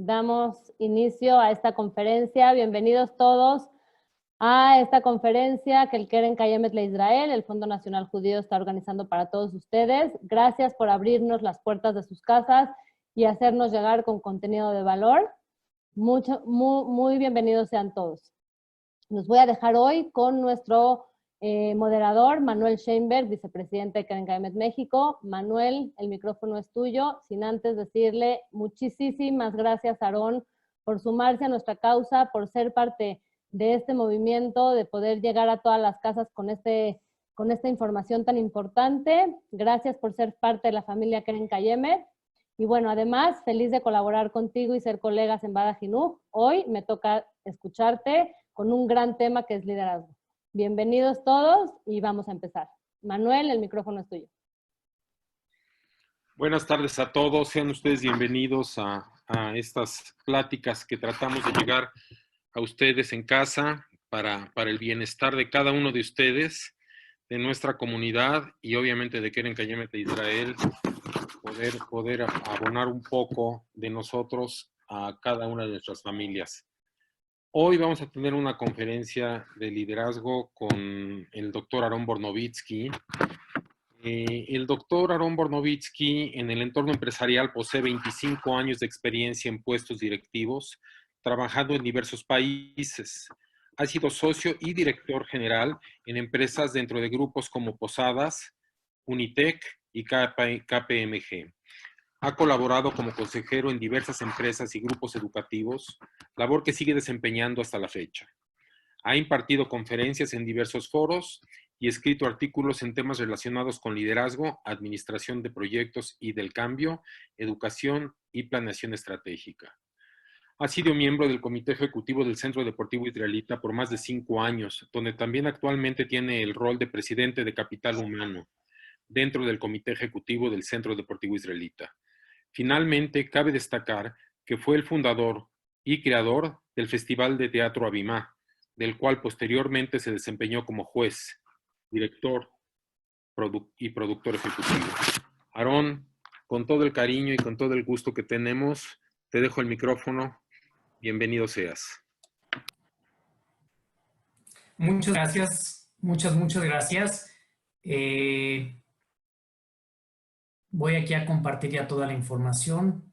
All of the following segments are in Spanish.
damos inicio a esta conferencia. Bienvenidos todos a esta conferencia que el Keren Kayemet LeIsrael, el Fondo Nacional Judío, está organizando para todos ustedes. Gracias por abrirnos las puertas de sus casas y hacernos llegar con contenido de valor. Muy bienvenidos sean todos. Los voy a dejar hoy con nuestro moderador, Manuel Sheinberg, vicepresidente de Keren Kayemet México. Manuel, el micrófono es tuyo, sin antes decirle muchísimas gracias, Aarón, por sumarse a nuestra causa, por ser parte de este movimiento, de poder llegar a todas las casas con esta información tan importante. Gracias por ser parte de la familia Keren Kayemet. Y bueno, además, feliz de colaborar contigo y ser colegas en Bada Jinuj. Hoy me toca escucharte con un gran tema que es liderazgo. Bienvenidos todos y vamos a empezar. Manuel, el micrófono es tuyo. Buenas tardes a todos. Sean ustedes bienvenidos a estas pláticas que tratamos de llegar a ustedes en casa para el bienestar de cada uno de ustedes, de nuestra comunidad y obviamente de Keren Kayemet LeIsrael, poder abonar un poco de nosotros a cada una de nuestras familias. Hoy vamos a tener una conferencia de liderazgo con el doctor Aarón Bornovitsky. El doctor Aarón Bornovitsky en el entorno empresarial posee 25 años de experiencia en puestos directivos, trabajando en diversos países. Ha sido socio y director general en empresas dentro de grupos como Posadas, Unitec y KPMG. Ha colaborado como consejero en diversas empresas y grupos educativos, labor que sigue desempeñando hasta la fecha. Ha impartido conferencias en diversos foros y escrito artículos en temas relacionados con liderazgo, administración de proyectos y del cambio, educación y planeación estratégica. Ha sido miembro del Comité Ejecutivo del Centro Deportivo Israelita por más de 5 años, donde también actualmente tiene el rol de presidente de Capital Humano dentro del Comité Ejecutivo del Centro Deportivo Israelita. Finalmente, cabe destacar que fue el fundador y creador del Festival de Teatro Abimá, del cual posteriormente se desempeñó como juez, director y productor ejecutivo. Aarón, con todo el cariño y con todo el gusto que tenemos, te dejo el micrófono. Bienvenido seas. Muchas gracias, muchas gracias. Voy aquí a compartir ya toda la información.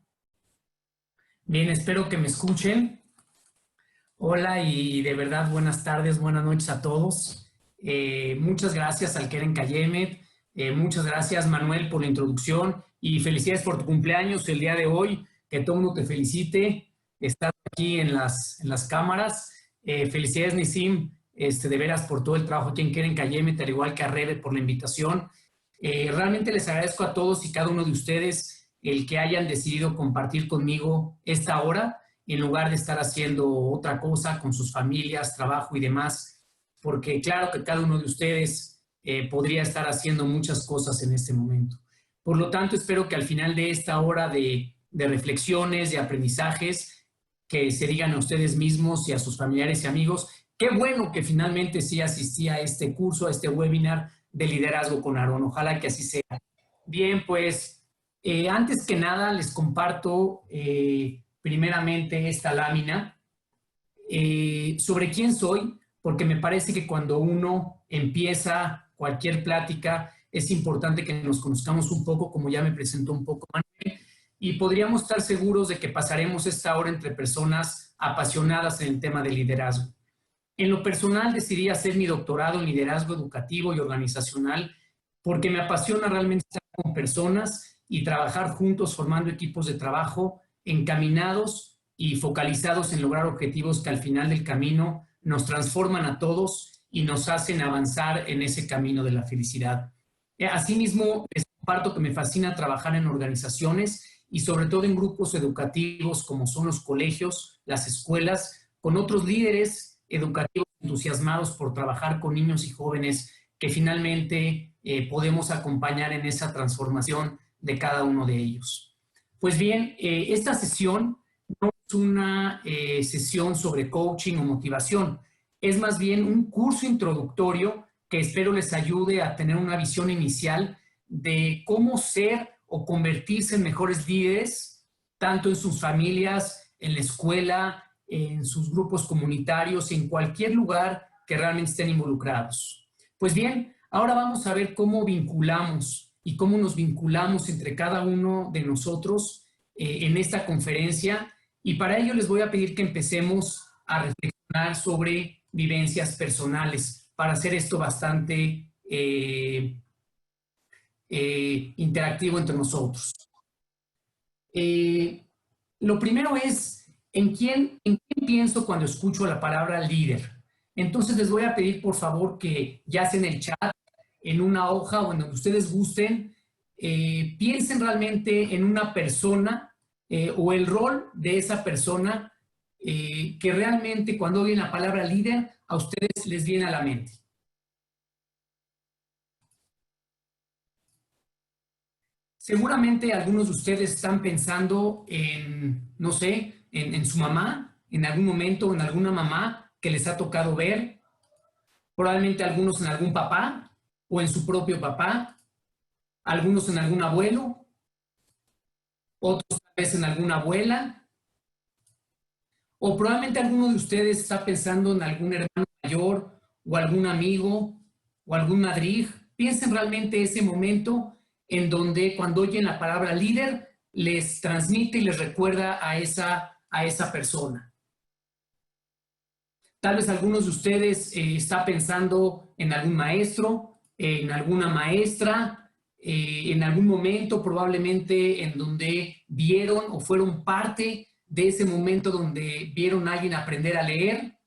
Bien, espero que me escuchen. Hola y de verdad buenas tardes, buenas noches a todos. Muchas gracias al Keren Kayemet. Muchas gracias, Manuel, por la introducción y felicidades por tu cumpleaños el día de hoy. Que todo el mundo te felicite. Estás aquí en las cámaras. Felicidades, Nisim, de veras por todo el trabajo aquí en Keren Kayemet, al igual que a Rebe por la invitación. Realmente les agradezco a todos y cada uno de ustedes el que hayan decidido compartir conmigo esta hora en lugar de estar haciendo otra cosa con sus familias, trabajo y demás, porque claro que cada uno de ustedes podría estar haciendo muchas cosas en este momento. Por lo tanto, espero que al final de esta hora de reflexiones, de aprendizajes, que se digan a ustedes mismos y a sus familiares y amigos, qué bueno que finalmente sí asistí a este curso, a este webinar de liderazgo con Aarón. Ojalá que así sea. Bien, pues antes que nada les comparto primeramente esta lámina sobre quién soy, porque me parece que cuando uno empieza cualquier plática es importante que nos conozcamos un poco, como ya me presentó un poco Manuel, y podríamos estar seguros de que pasaremos esta hora entre personas apasionadas en el tema de liderazgo. En lo personal decidí hacer mi doctorado en liderazgo educativo y organizacional porque me apasiona realmente estar con personas y trabajar juntos formando equipos de trabajo encaminados y focalizados en lograr objetivos que al final del camino nos transforman a todos y nos hacen avanzar en ese camino de la felicidad. Asimismo, les comparto que me fascina trabajar en organizaciones y sobre todo en grupos educativos como son los colegios, las escuelas, con otros líderes educativos entusiasmados por trabajar con niños y jóvenes que finalmente podemos acompañar en esa transformación de cada uno de ellos. Pues bien, esta sesión no es una sesión sobre coaching o motivación, es más bien un curso introductorio que espero les ayude a tener una visión inicial de cómo ser o convertirse en mejores líderes, tanto en sus familias, en la escuela, en sus grupos comunitarios, en cualquier lugar que realmente estén involucrados. Pues bien, ahora vamos a ver cómo vinculamos y cómo nos vinculamos entre cada uno de nosotros en esta conferencia, y para ello les voy a pedir que empecemos a reflexionar sobre vivencias personales, para hacer esto bastante interactivo entre nosotros. Lo primero es, ¿en quién pienso cuando escucho la palabra líder? Entonces les voy a pedir por favor que ya sea en el chat, en una hoja o en donde ustedes gusten, piensen realmente en una persona o el rol de esa persona que realmente cuando oyen la palabra líder a ustedes les viene a la mente. Seguramente algunos de ustedes están pensando en, no sé, en su mamá, en algún momento, en alguna mamá que les ha tocado ver. Probablemente algunos en algún papá o en su propio papá. Algunos en algún abuelo. Otros tal vez en alguna abuela. O probablemente alguno de ustedes está pensando en algún hermano mayor o algún amigo o algún madrig. Piensen realmente ese momento en donde cuando oyen la palabra líder les transmite y les recuerda a esa persona. Tal vez algunos de ustedes está pensando en algún maestro, en alguna maestra, en algún momento probablemente en donde vieron o fueron parte de ese momento donde vieron a alguien aprender a leer.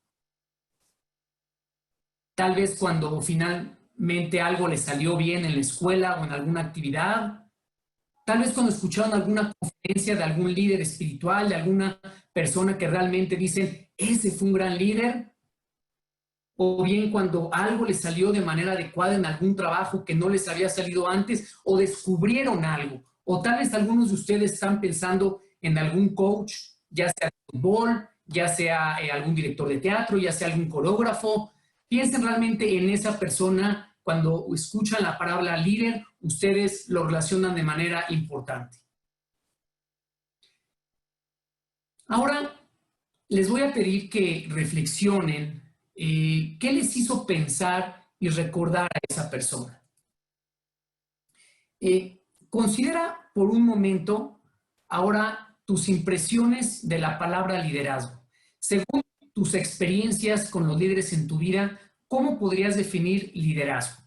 Tal vez cuando finalmente algo les salió bien en la escuela o en alguna actividad. Tal vez cuando escucharon alguna conferencia de algún líder espiritual, de alguna persona que realmente dicen, ese fue un gran líder. O bien cuando algo les salió de manera adecuada en algún trabajo que no les había salido antes, o descubrieron algo. O tal vez algunos de ustedes están pensando en algún coach, ya sea de fútbol, ya sea algún director de teatro, ya sea algún coreógrafo. Piensen realmente en esa persona. Cuando escuchan la palabra líder, ustedes lo relacionan de manera importante. Ahora, les voy a pedir que reflexionen qué les hizo pensar y recordar a esa persona. Considera por un momento ahora tus impresiones de la palabra liderazgo. Según tus experiencias con los líderes en tu vida, ¿cómo podrías definir liderazgo?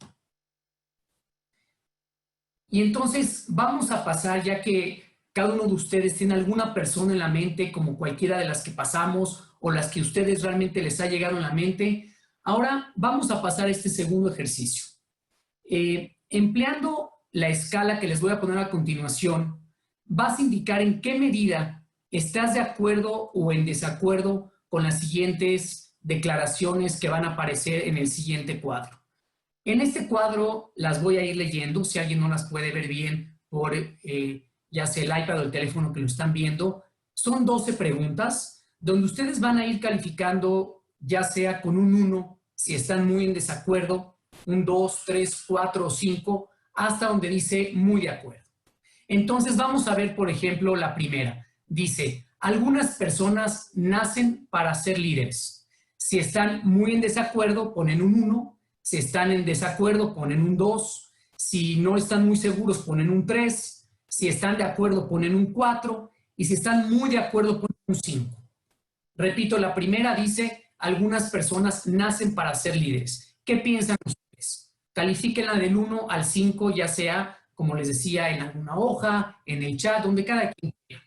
Y entonces vamos a pasar, ya que cada uno de ustedes tiene alguna persona en la mente, como cualquiera de las que pasamos o las que ustedes realmente les ha llegado en la mente. Ahora vamos a pasar este segundo ejercicio. Empleando la escala que les voy a poner a continuación, vas a indicar en qué medida estás de acuerdo o en desacuerdo con las siguientes declaraciones que van a aparecer en el siguiente cuadro. En este cuadro las voy a ir leyendo, si alguien no las puede ver bien por ya sea el iPad o el teléfono que lo están viendo. Son 12 preguntas donde ustedes van a ir calificando, ya sea con un 1, si están muy en desacuerdo, un 2, 3, 4 o 5, hasta donde dice muy de acuerdo. Entonces vamos a ver, por ejemplo, la primera. Dice, algunas personas nacen para ser líderes. Si están muy en desacuerdo, ponen un 1. Si están en desacuerdo, ponen un 2. Si no están muy seguros, ponen un 3. Si están de acuerdo, ponen un 4. Y si están muy de acuerdo, ponen un 5. Repito, la primera dice, algunas personas nacen para ser líderes. ¿Qué piensan ustedes? Califíquenla del 1 al 5, ya sea, como les decía, en alguna hoja, en el chat, donde cada quien quiera.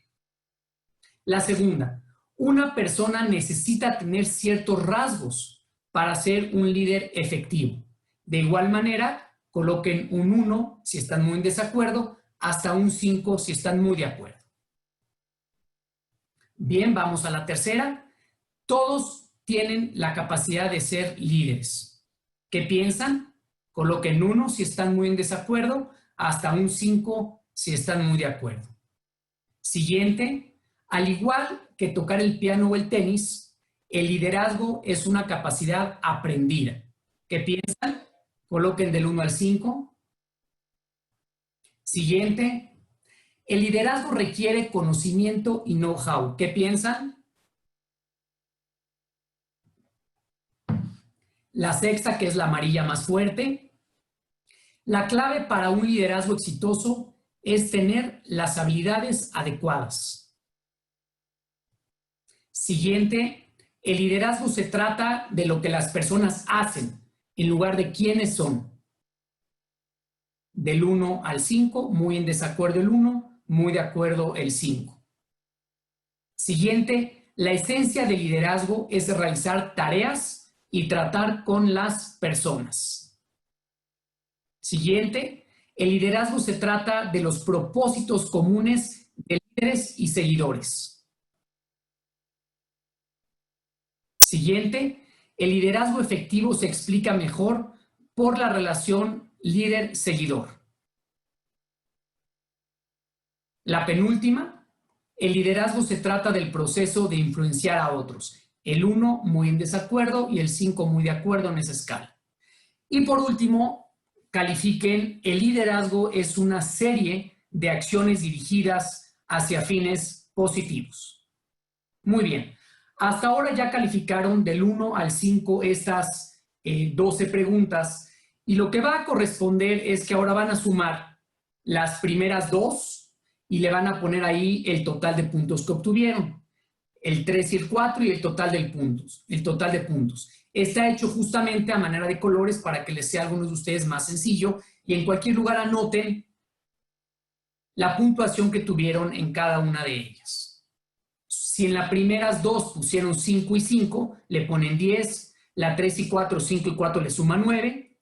La segunda, una persona necesita tener ciertos rasgos para ser un líder efectivo. De igual manera, coloquen un 1 si están muy en desacuerdo, hasta un 5 si están muy de acuerdo. Bien, vamos a la tercera. Todos tienen la capacidad de ser líderes. ¿Qué piensan? Coloquen 1 si están muy en desacuerdo, hasta un 5 si están muy de acuerdo. Siguiente. Al igual que tocar el piano o el tenis, el liderazgo es una capacidad aprendida. ¿Qué piensan? Coloquen del 1 al 5. Siguiente. El liderazgo requiere conocimiento y know-how. ¿Qué piensan? La sexta, que es la amarilla más fuerte. La clave para un liderazgo exitoso es tener las habilidades adecuadas. Siguiente, el liderazgo se trata de lo que las personas hacen en lugar de quiénes son. Del 1 al 5, muy en desacuerdo el 1, muy de acuerdo el 5. Siguiente, la esencia del liderazgo es realizar tareas y tratar con las personas. Siguiente, el liderazgo se trata de los propósitos comunes de líderes y seguidores. Siguiente, el liderazgo efectivo se explica mejor por la relación líder-seguidor. La penúltima, el liderazgo se trata del proceso de influenciar a otros. El 1 muy en desacuerdo y el 5 muy de acuerdo en esa escala. Y por último, califiquen, el liderazgo es una serie de acciones dirigidas hacia fines positivos. Muy bien, hasta ahora ya calificaron del 1 al 5 estas 12 preguntas y lo que va a corresponder es que ahora van a sumar las primeras dos y le van a poner ahí el total de puntos que obtuvieron. El 3 y el 4 y el total de puntos. Está hecho justamente a manera de colores para que les sea a algunos de ustedes más sencillo y en cualquier lugar anoten la puntuación que tuvieron en cada una de ellas. Si en las primeras dos pusieron 5 y 5, le ponen 10, la 3 y 4, 5 y 4 le suman 9.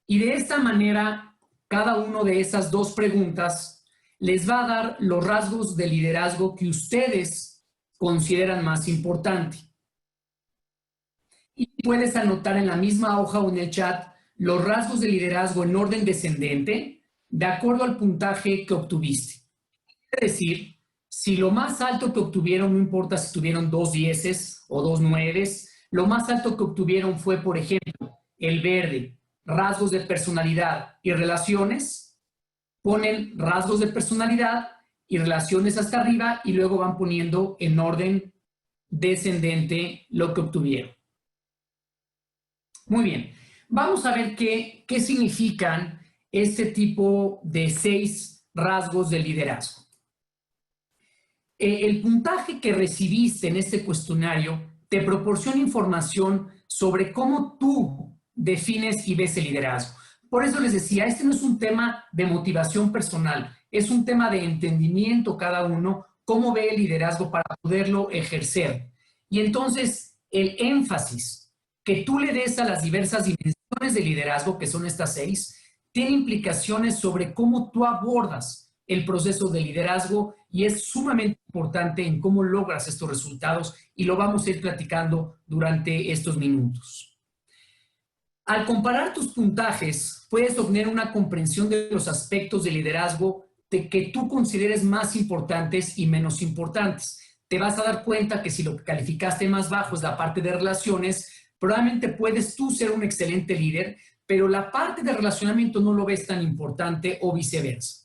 Y de esta manera, cada una de esas dos preguntas les va a dar los rasgos de liderazgo que ustedes consideran más importante. Y puedes anotar en la misma hoja o en el chat los rasgos de liderazgo en orden descendente de acuerdo al puntaje que obtuviste. Es decir, si lo más alto que obtuvieron, no importa si tuvieron 2 10 o 2 9, lo más alto que obtuvieron fue, por ejemplo, el verde, rasgos de personalidad y relaciones, ponen rasgos de personalidad y relaciones hasta arriba y luego van poniendo en orden descendente lo que obtuvieron. Muy bien, vamos a ver qué significan este tipo de 6 rasgos de liderazgo. El puntaje que recibiste en este cuestionario te proporciona información sobre cómo tú defines y ves el liderazgo. Por eso les decía, este no es un tema de motivación personal, es un tema de entendimiento cada uno, cómo ve el liderazgo para poderlo ejercer. Y entonces, el énfasis que tú le des a las diversas dimensiones de liderazgo, que son estas 6, tiene implicaciones sobre cómo tú abordas el proceso de liderazgo y es sumamente importante en cómo logras estos resultados y lo vamos a ir platicando durante estos minutos. Al comparar tus puntajes, puedes obtener una comprensión de los aspectos de liderazgo que tú consideres más importantes y menos importantes. Te vas a dar cuenta que si lo que calificaste más bajo es la parte de relaciones, probablemente puedes tú ser un excelente líder, pero la parte de relacionamiento no lo ves tan importante o viceversa.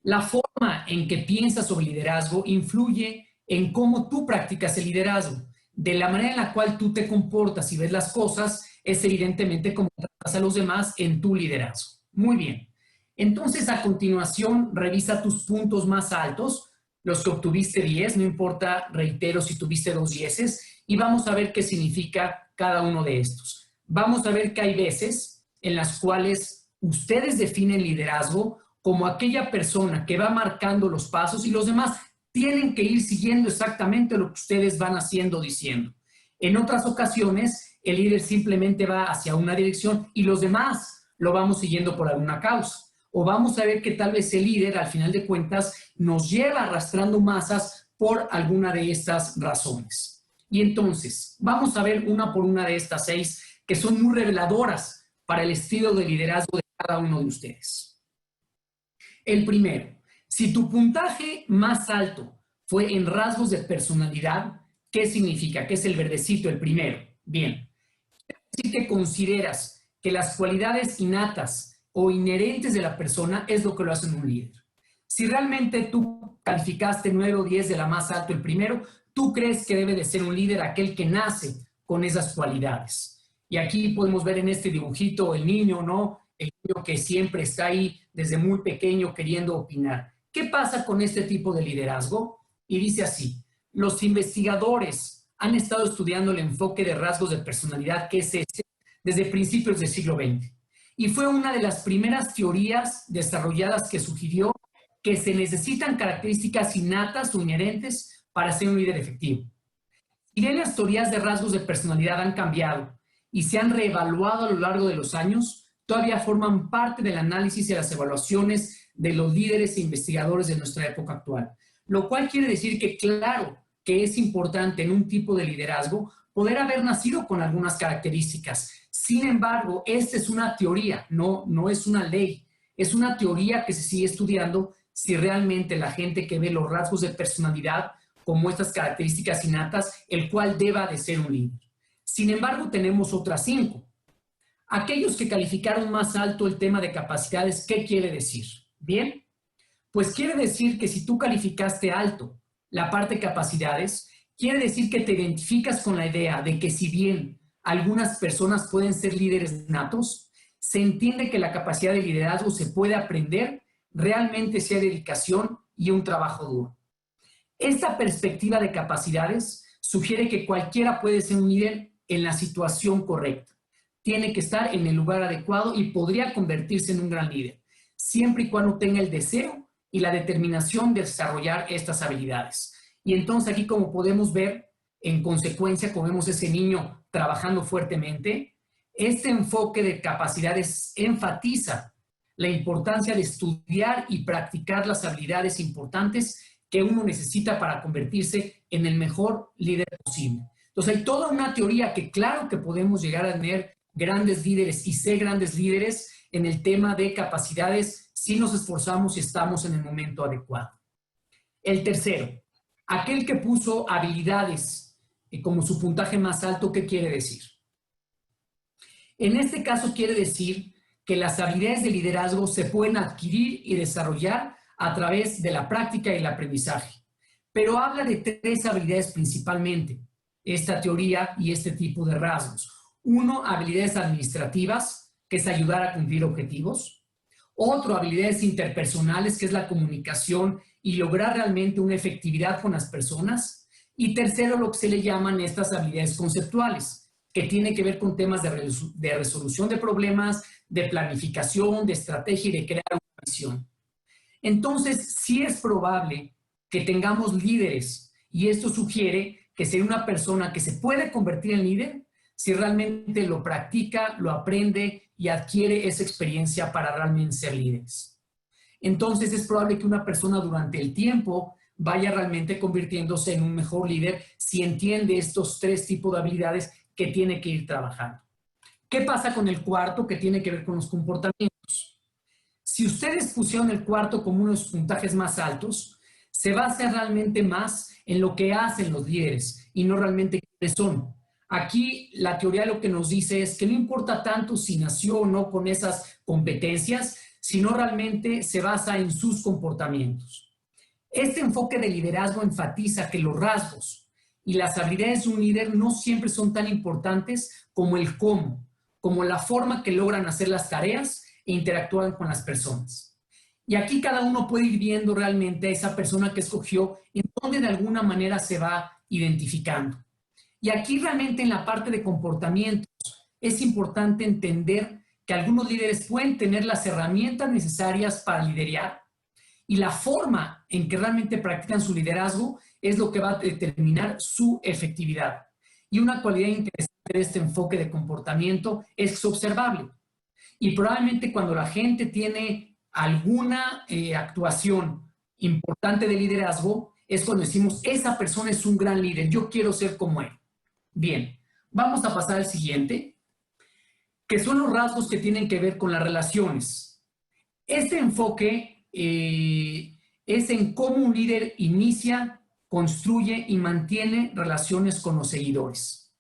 La forma en que piensas sobre liderazgo influye en cómo tú practicas el liderazgo. De la manera en la cual tú te comportas y ves las cosas, es evidentemente cómo tratas a los demás en tu liderazgo. Muy bien. Entonces, a continuación, revisa tus puntos más altos, los que obtuviste 10, no importa, reitero, si tuviste 2 10, y vamos a ver qué significa cada uno de estos. Vamos a ver que hay veces en las cuales ustedes definen liderazgo como aquella persona que va marcando los pasos y los demás tienen que ir siguiendo exactamente lo que ustedes van haciendo, diciendo. En otras ocasiones, el líder simplemente va hacia una dirección y los demás lo vamos siguiendo por alguna causa. O vamos a ver que tal vez el líder, al final de cuentas, nos lleva arrastrando masas por alguna de estas razones. Y entonces, vamos a ver una por una de estas 6 que son muy reveladoras para el estilo de liderazgo de cada uno de ustedes. El primero, si tu puntaje más alto fue en rasgos de personalidad, ¿qué significa? ¿Qué es el verdecito, el primero? Bien, si que consideras que las cualidades innatas o inherentes de la persona es lo que lo hacen un líder. Si realmente tú calificaste 9 o 10 de la más alto el primero, tú crees que debe de ser un líder aquel que nace con esas cualidades. Y aquí podemos ver en este dibujito el niño, ¿no? El niño que siempre está ahí desde muy pequeño queriendo opinar. ¿Qué pasa con este tipo de liderazgo? Y dice así: los investigadores han estado estudiando el enfoque de rasgos de personalidad, que es este, desde principios del siglo XX. Y fue una de las primeras teorías desarrolladas que sugirió que se necesitan características innatas o inherentes para ser un líder efectivo. Si bien las teorías de rasgos de personalidad han cambiado y se han reevaluado a lo largo de los años, todavía forman parte del análisis y las evaluaciones de los líderes e investigadores de nuestra época actual. Lo cual quiere decir que, claro, que es importante en un tipo de liderazgo poder haber nacido con algunas características. Sin embargo, esta es una teoría, no es una ley. Es una teoría que se sigue estudiando si realmente la gente que ve los rasgos de personalidad como estas características innatas, el cual deba de ser un líder. Sin embargo, tenemos otras 5. Aquellos que calificaron más alto el tema de capacidades, ¿qué quiere decir? Bien, pues quiere decir que si tú calificaste alto la parte de capacidades, quiere decir que te identificas con la idea de que si bien algunas personas pueden ser líderes natos, se entiende que la capacidad de liderazgo se puede aprender, realmente sea dedicación y un trabajo duro. Esta perspectiva de capacidades sugiere que cualquiera puede ser un líder en la situación correcta. Tiene que estar en el lugar adecuado y podría convertirse en un gran líder, siempre y cuando tenga el deseo y la determinación de desarrollar estas habilidades. Y entonces aquí, como podemos ver, en consecuencia, como vemos ese niño trabajando fuertemente, este enfoque de capacidades enfatiza la importancia de estudiar y practicar las habilidades importantes que uno necesita para convertirse en el mejor líder posible. Entonces hay toda una teoría que claro que podemos llegar a tener grandes líderes y ser grandes líderes en el tema de capacidades si nos esforzamos y estamos en el momento adecuado. El tercero, aquel que puso habilidades como su puntaje más alto, ¿qué quiere decir? En este caso quiere decir que las habilidades de liderazgo se pueden adquirir y desarrollar a través de la práctica y el aprendizaje. Pero habla de 3 habilidades principalmente, esta teoría y este tipo de rasgos. 1, habilidades administrativas, que es ayudar a cumplir objetivos. Otro, habilidades interpersonales, que es la comunicación y lograr realmente una efectividad con las personas. Y tercero, lo que se le llaman estas habilidades conceptuales, que tiene que ver con temas de resolución de problemas, de planificación, de estrategia y de crear una visión. Entonces, sí es probable que tengamos líderes y esto sugiere que sería una persona que se puede convertir en líder si realmente lo practica, lo aprende y adquiere esa experiencia para realmente ser líderes. Entonces, es probable que una persona durante el tiempo vaya realmente convirtiéndose en un mejor líder si entiende estos 3 tipos de habilidades que tiene que ir trabajando. ¿Qué pasa con el cuarto, que tiene que ver con los comportamientos? Si ustedes pusieron el cuarto como uno de los puntajes más altos, se va a hacer realmente más en lo que hacen los líderes y no realmente quiénes son. Aquí la teoría lo que nos dice es que no importa tanto si nació o no con esas competencias, sino realmente se basa en sus comportamientos. Este enfoque de liderazgo enfatiza que los rasgos y las habilidades de un líder no siempre son tan importantes como el cómo, como la forma que logran hacer las tareas e interactúan con las personas. Y aquí cada uno puede ir viendo realmente a esa persona que escogió en donde de alguna manera se va identificando. Y aquí realmente en la parte de comportamientos es importante entender que algunos líderes pueden tener las herramientas necesarias para liderar y la forma en que realmente practican su liderazgo es lo que va a determinar su efectividad. Y una cualidad interesante de este enfoque de comportamiento es que es observable. Y probablemente cuando la gente tiene alguna actuación importante de liderazgo, es cuando decimos, esa persona es un gran líder, yo quiero ser como él. Bien, vamos a pasar al siguiente, que son los rasgos que tienen que ver con las relaciones. Este enfoque es en cómo un líder inicia, construye y mantiene relaciones con los seguidores.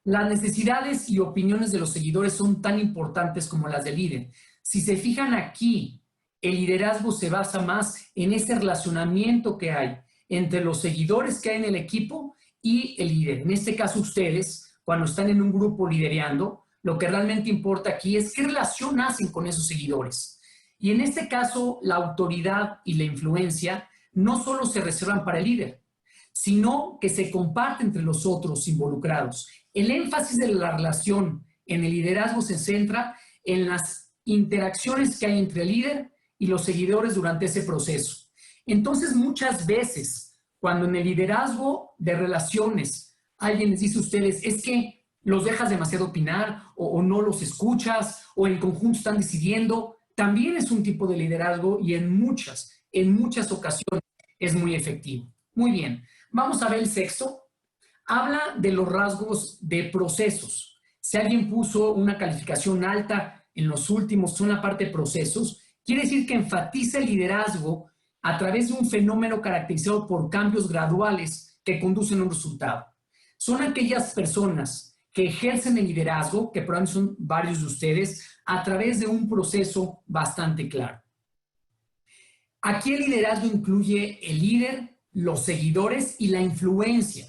Las necesidades y opiniones de los seguidores son tan importantes como las del líder. Si se fijan aquí, el liderazgo se basa más en ese relacionamiento que hay entre los seguidores que hay en el equipo y el líder. En este caso, ustedes, cuando están en un grupo liderando, lo que realmente importa aquí es qué relación hacen con esos seguidores. Y en este caso, la autoridad y la influencia no solo se reservan para el líder, sino que se comparte entre los otros involucrados. El énfasis de la relación en el liderazgo se centra en las interacciones que hay entre el líder y los seguidores durante ese proceso. Entonces, muchas veces, cuando en el liderazgo de relaciones alguien les dice a ustedes, es que los dejas demasiado opinar o no los escuchas o en conjunto están decidiendo, también es un tipo de liderazgo y en muchas ocasiones es muy efectivo. Muy bien, vamos a ver el sexto. Habla de los rasgos de procesos. Si alguien puso una calificación alta en los últimos, son la parte de procesos, quiere decir que enfatiza el liderazgo a través de un fenómeno caracterizado por cambios graduales que conducen a un resultado. Son aquellas personas que ejercen el liderazgo, que probablemente son varios de ustedes, a través de un proceso bastante claro. Aquí el liderazgo incluye el líder, los seguidores y la influencia,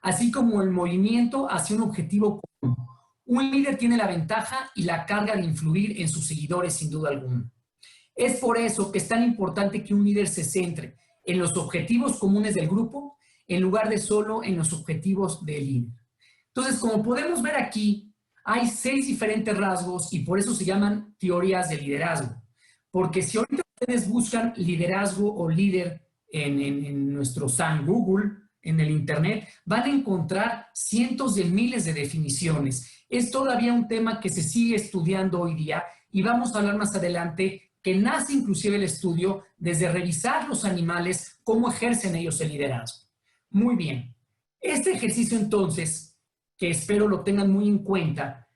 así como el movimiento hacia un objetivo común. Un líder tiene la ventaja y la carga de influir en sus seguidores sin duda alguna. Es por eso que es tan importante que un líder se centre en los objetivos comunes del grupo en lugar de solo en los objetivos del líder. Entonces, como podemos ver aquí, hay 6 diferentes rasgos y por eso se llaman teorías de liderazgo. Porque si ahorita ustedes buscan liderazgo o líder en nuestro San Google, en el Internet, van a encontrar cientos de miles de definiciones. Es todavía un tema que se sigue estudiando hoy día y vamos a hablar más adelante que nace inclusive el estudio desde revisar los animales, cómo ejercen ellos el liderazgo. Muy bien. Este ejercicio entonces, que espero lo tengan muy en cuenta,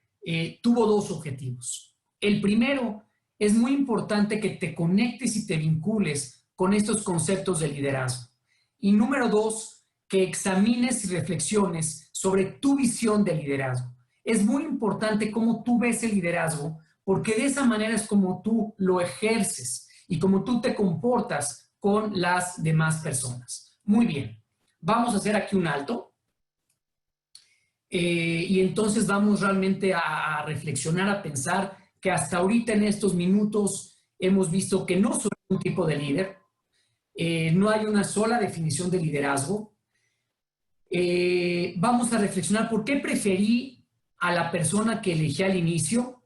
tuvo 2 objetivos. El primero, es muy importante que te conectes y te vincules con estos conceptos de liderazgo. Y número 2, que examines y reflexiones sobre tu visión de liderazgo. Es muy importante cómo tú ves el liderazgo, porque de esa manera es como tú lo ejerces y como tú te comportas con las demás personas. Muy bien, vamos a hacer aquí un alto. Y entonces vamos realmente a reflexionar, a pensar que hasta ahorita en estos minutos hemos visto que no soy un tipo de líder, no hay una sola definición de liderazgo. Vamos a reflexionar por qué preferí a la persona que elegí al inicio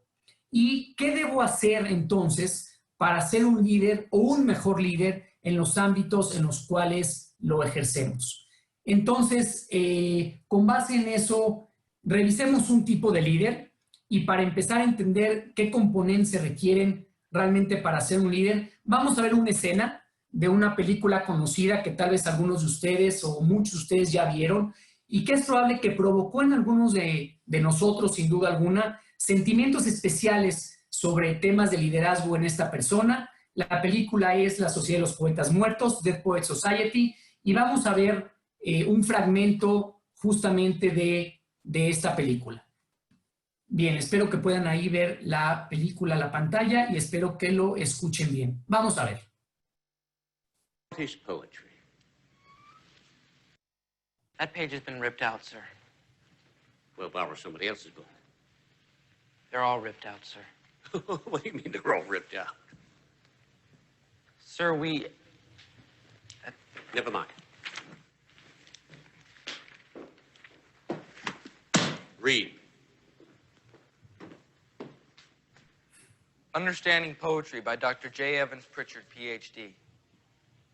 y qué debo hacer entonces para ser un líder o un mejor líder en los ámbitos en los cuales lo ejercemos. Entonces, con base en eso, revisemos un tipo de líder y para empezar a entender qué componentes se requieren realmente para ser un líder, vamos a ver una escena de una película conocida que tal vez algunos de ustedes o muchos de ustedes ya vieron y que es probable que provocó en algunos de nosotros, sin duda alguna, sentimientos especiales sobre temas de liderazgo en esta persona. La película es La Sociedad de los Poetas Muertos, Dead Poets Society, y vamos a ver un fragmento justamente de esta película. Bien, espero que puedan ahí ver la película, la pantalla, y espero que lo escuchen bien. Vamos a ver. What is poetry? That page has been ripped out, sir. Well, borrow somebody else's book. They're all ripped out, sir. What do you mean they're all ripped out? Sir, we... Never mind. Read. Understanding Poetry by Dr. J. Evans Pritchard, Ph.D.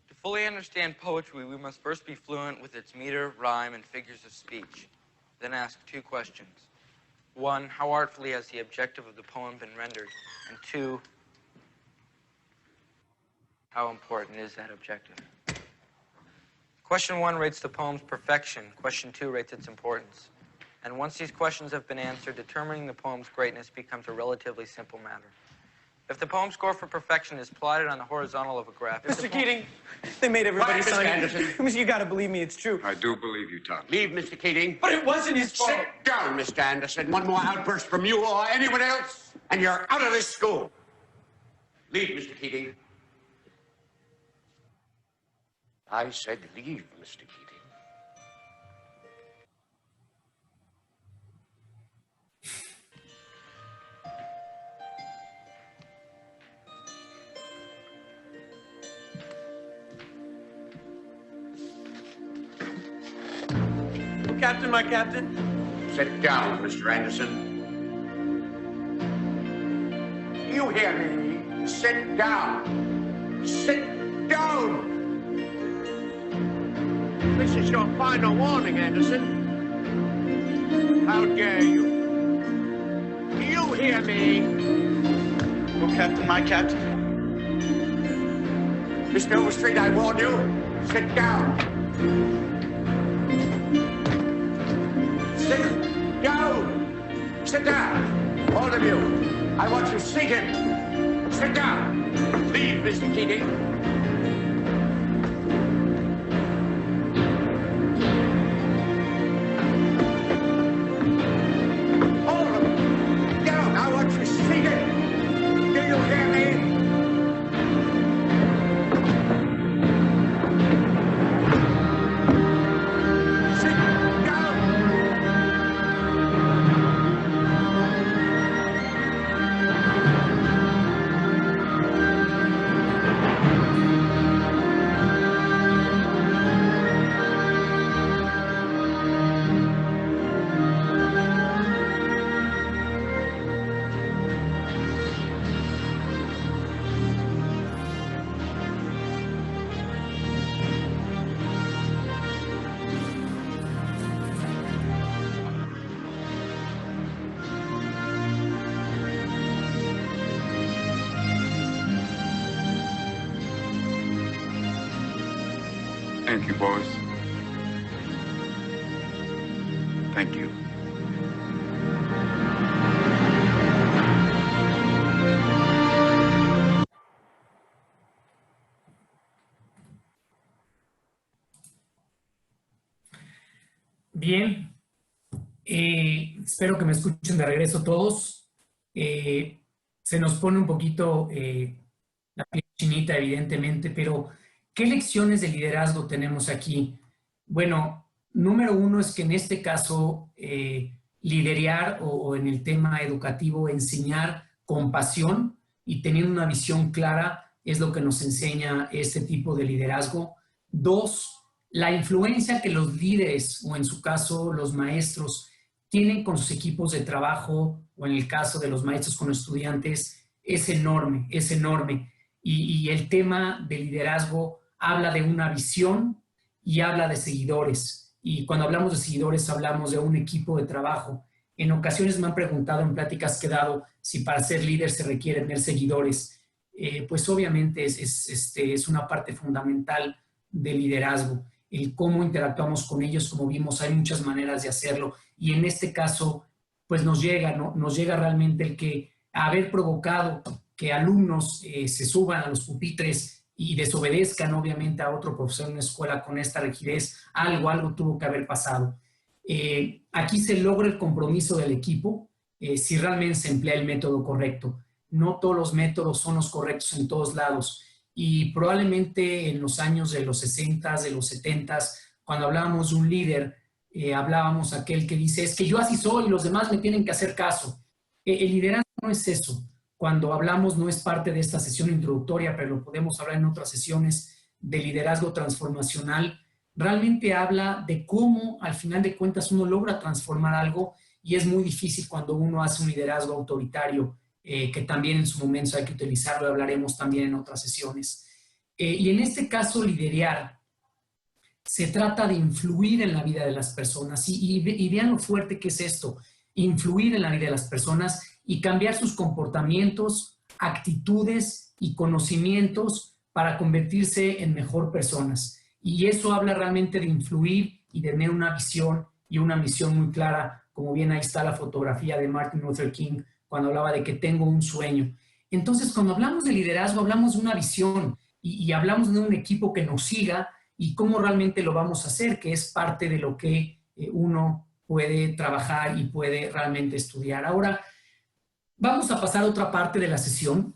To fully understand poetry, we must first be fluent with its meter, rhyme, and figures of speech. Then ask 2 questions. 1, how artfully has the objective of the poem been rendered? And 2, how important is that objective? Question 1 rates the poem's perfection. Question 2 rates its importance. And once these questions have been answered, determining the poem's greatness becomes a relatively simple matter. If the poem score for perfection is plotted on the horizontal of a graph... Mr. Keating, they made everybody sign it. Anderson. You gotta believe me, it's true. I do believe you, Tom. Leave, Mr. Keating. But it wasn't his fault. Sit down, Mr. Anderson. One more outburst from you or anyone else, and you're out of this school. Leave, Mr. Keating. I said leave, Mr. Keating. Captain, my captain. Sit down, Mr. Anderson. You hear me? Sit down. Sit down. This is your final warning, Anderson. How dare you? Do you hear me? Oh, Captain, my captain. Mr. Overstreet, I warn you. Sit down. Sit down. Sit down. All of you. I want you seated. Sit down. Leave, Mr. Keating. All of you. Down. I want you seated. Do you hear me? Sit down. Thank you, boys. Thank you. Bien, espero que me escuchen de regreso todos. Se nos pone un poquito la piel chinita, evidentemente, pero ¿qué lecciones de liderazgo tenemos aquí? Bueno, número uno es que en este caso, liderar o en el tema educativo, enseñar con pasión y teniendo una visión clara es lo que nos enseña este tipo de liderazgo. Dos, la influencia que los líderes, o en su caso los maestros, tienen con sus equipos de trabajo, o en el caso de los maestros con los estudiantes, es enorme, es enorme. Y el tema de liderazgo habla de una visión y habla de seguidores. Y cuando hablamos de seguidores, hablamos de un equipo de trabajo. En ocasiones me han preguntado en pláticas que he dado si para ser líder se requieren tener seguidores. Pues obviamente es una parte fundamental del liderazgo. El cómo interactuamos con ellos, como vimos, hay muchas maneras de hacerlo. Y en este caso, pues nos llega, ¿no? Nos llega realmente el que haber provocado que alumnos se suban a los pupitres y desobedezcan, obviamente, a otro profesor en una escuela con esta rigidez. Algo tuvo que haber pasado. Aquí se logra el compromiso del equipo si realmente se emplea el método correcto. No todos los métodos son los correctos en todos lados. Y probablemente en los años de los 60s, de los 70s, cuando hablábamos de un líder, hablábamos aquel que dice, es que yo así soy y los demás me tienen que hacer caso. El liderazgo no es eso. Cuando hablamos, no es parte de esta sesión introductoria, pero lo podemos hablar en otras sesiones de liderazgo transformacional. Realmente habla de cómo, al final de cuentas, uno logra transformar algo y es muy difícil cuando uno hace un liderazgo autoritario, que también en su momento hay que utilizarlo y hablaremos también en otras sesiones. Y en este caso, liderar se trata de influir en la vida de las personas. Y vean lo fuerte que es esto, influir en la vida de las personas y cambiar sus comportamientos, actitudes y conocimientos para convertirse en mejor personas. Y eso habla realmente de influir y de tener una visión y una misión muy clara, como bien ahí está la fotografía de Martin Luther King, cuando hablaba de que tengo un sueño. Entonces, cuando hablamos de liderazgo, hablamos de una visión y hablamos de un equipo que nos siga y cómo realmente lo vamos a hacer, que es parte de lo que uno puede trabajar y puede realmente estudiar. Ahora, vamos a pasar a otra parte de la sesión.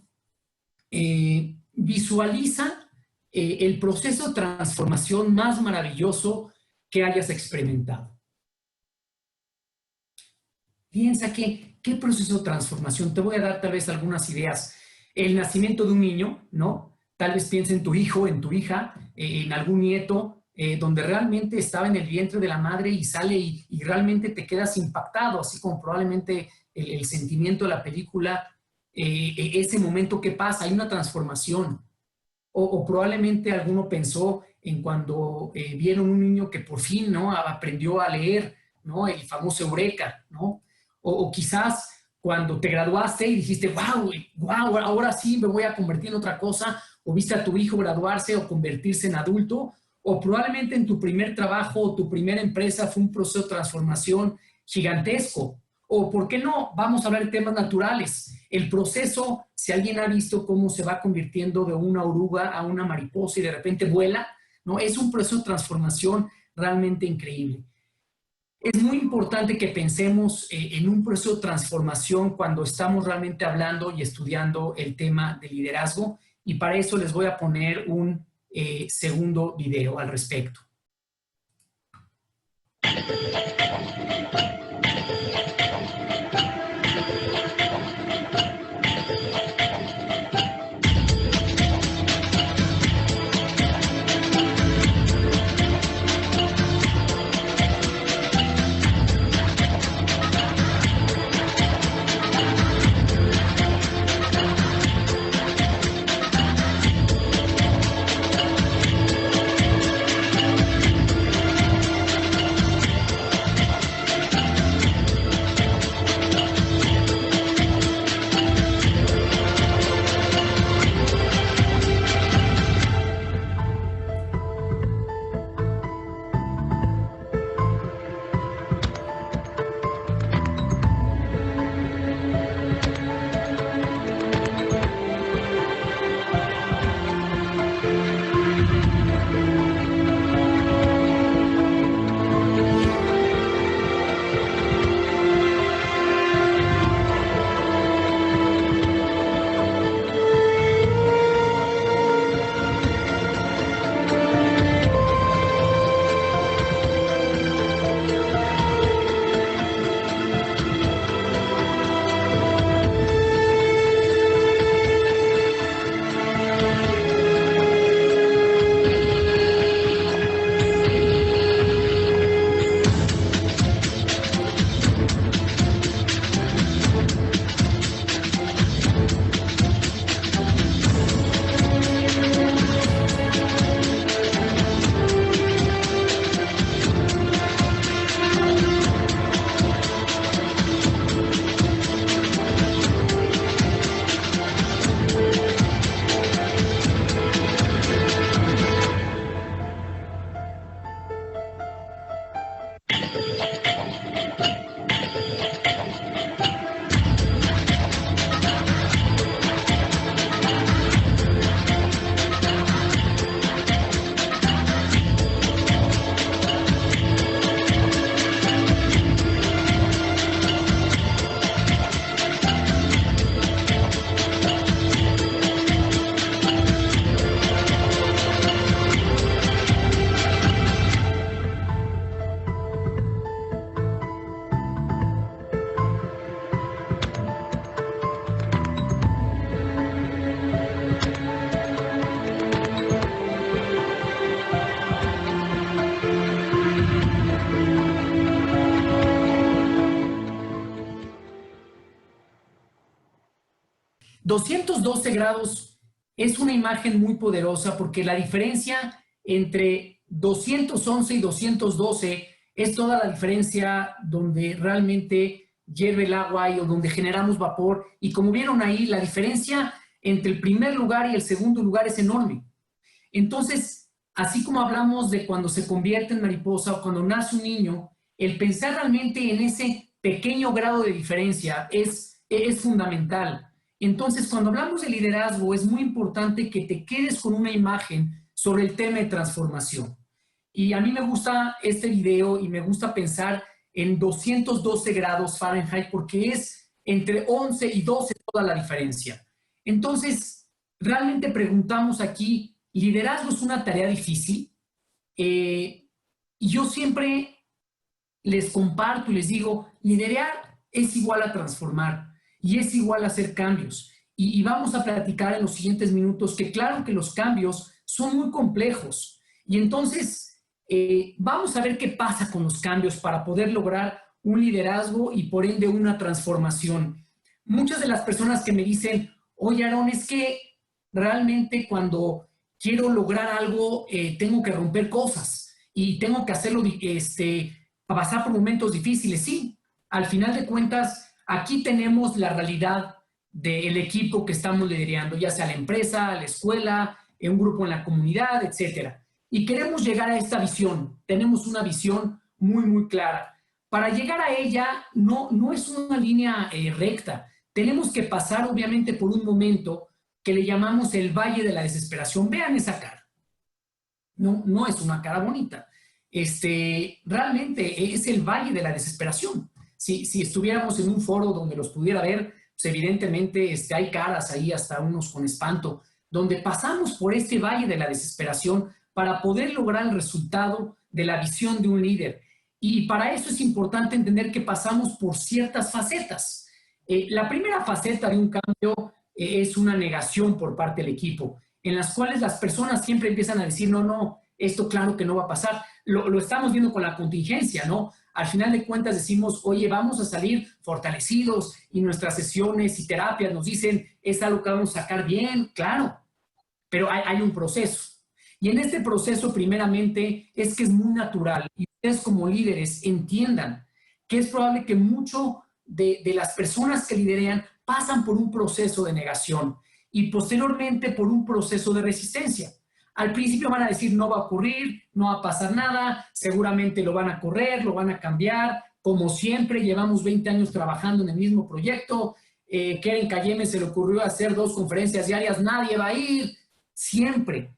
Visualiza el proceso de transformación más maravilloso que hayas experimentado. Piensa ¿qué proceso de transformación? Te voy a dar tal vez algunas ideas. El nacimiento de un niño, ¿no? Tal vez piensa en tu hijo, en tu hija, en algún nieto, donde realmente estaba en el vientre de la madre y sale y realmente te quedas impactado, así como probablemente el sentimiento de la película, ese momento que pasa, hay una transformación. O probablemente alguno pensó en cuando vieron un niño que por fin, ¿no?, aprendió a leer, ¿no?, el famoso Eureka, ¿no? O quizás cuando te graduaste y dijiste, wow, ahora sí me voy a convertir en otra cosa, o viste a tu hijo graduarse o convertirse en adulto, o probablemente en tu primer trabajo o tu primera empresa fue un proceso de transformación gigantesco. O, ¿por qué no? Vamos a hablar de temas naturales. El proceso, si alguien ha visto cómo se va convirtiendo de una oruga a una mariposa y de repente vuela, ¿no? Es un proceso de transformación realmente increíble. Es muy importante que pensemos en un proceso de transformación cuando estamos realmente hablando y estudiando el tema de liderazgo, y para eso les voy a poner un segundo video al respecto. ...212 grados es una imagen muy poderosa porque la diferencia entre 211 y 212 es toda la diferencia donde realmente hierve el agua y o donde generamos vapor. Y como vieron ahí, la diferencia entre el primer lugar y el segundo lugar es enorme. Entonces, así como hablamos de cuando se convierte en mariposa o cuando nace un niño, el pensar realmente en ese pequeño grado de diferencia es fundamental. Entonces, cuando hablamos de liderazgo, es muy importante que te quedes con una imagen sobre el tema de transformación. Y a mí me gusta este video y me gusta pensar en 212 grados Fahrenheit porque es entre 11 y 12 toda la diferencia. Entonces, realmente preguntamos aquí, liderazgo es una tarea difícil y yo siempre les comparto y les digo, liderar es igual a transformar y es igual a hacer cambios. Y vamos a platicar en los siguientes minutos que claro que los cambios son muy complejos. Y entonces vamos a ver qué pasa con los cambios para poder lograr un liderazgo y por ende una transformación. Muchas de las personas que me dicen, oye Aarón, es que realmente cuando quiero lograr algo tengo que romper cosas y tengo que hacerlo, pasar por momentos difíciles. Sí, al final de cuentas, aquí tenemos la realidad del equipo que estamos liderando, ya sea la empresa, la escuela, un grupo en la comunidad, etc. Y queremos llegar a esta visión. Tenemos una visión muy, muy clara. Para llegar a ella, no es una línea recta. Tenemos que pasar, obviamente, por un momento que le llamamos el Valle de la Desesperación. Vean esa cara. No es una cara bonita. Realmente es el Valle de la Desesperación. Si estuviéramos en un foro donde los pudiera ver, pues evidentemente hay caras ahí, hasta unos con espanto, donde pasamos por este Valle de la Desesperación para poder lograr el resultado de la visión de un líder. Y para eso es importante entender que pasamos por ciertas facetas. La primera faceta de un cambio es una negación por parte del equipo, en las cuales las personas siempre empiezan a decir, no, esto claro que no va a pasar. Lo estamos viendo con la contingencia, ¿no? Al final de cuentas decimos, oye, vamos a salir fortalecidos y nuestras sesiones y terapias nos dicen, es algo que vamos a sacar bien, claro, pero hay un proceso. Y en este proceso, primeramente, es que es muy natural y ustedes como líderes entiendan que es probable que mucho de las personas que lideran pasan por un proceso de negación y posteriormente por un proceso de resistencia. Al principio van a decir, no va a ocurrir, no va a pasar nada, seguramente lo van a correr, lo van a cambiar. Como siempre, llevamos 20 años trabajando en el mismo proyecto. Keren Kayeme se le ocurrió hacer 2 conferencias diarias, nadie va a ir. Siempre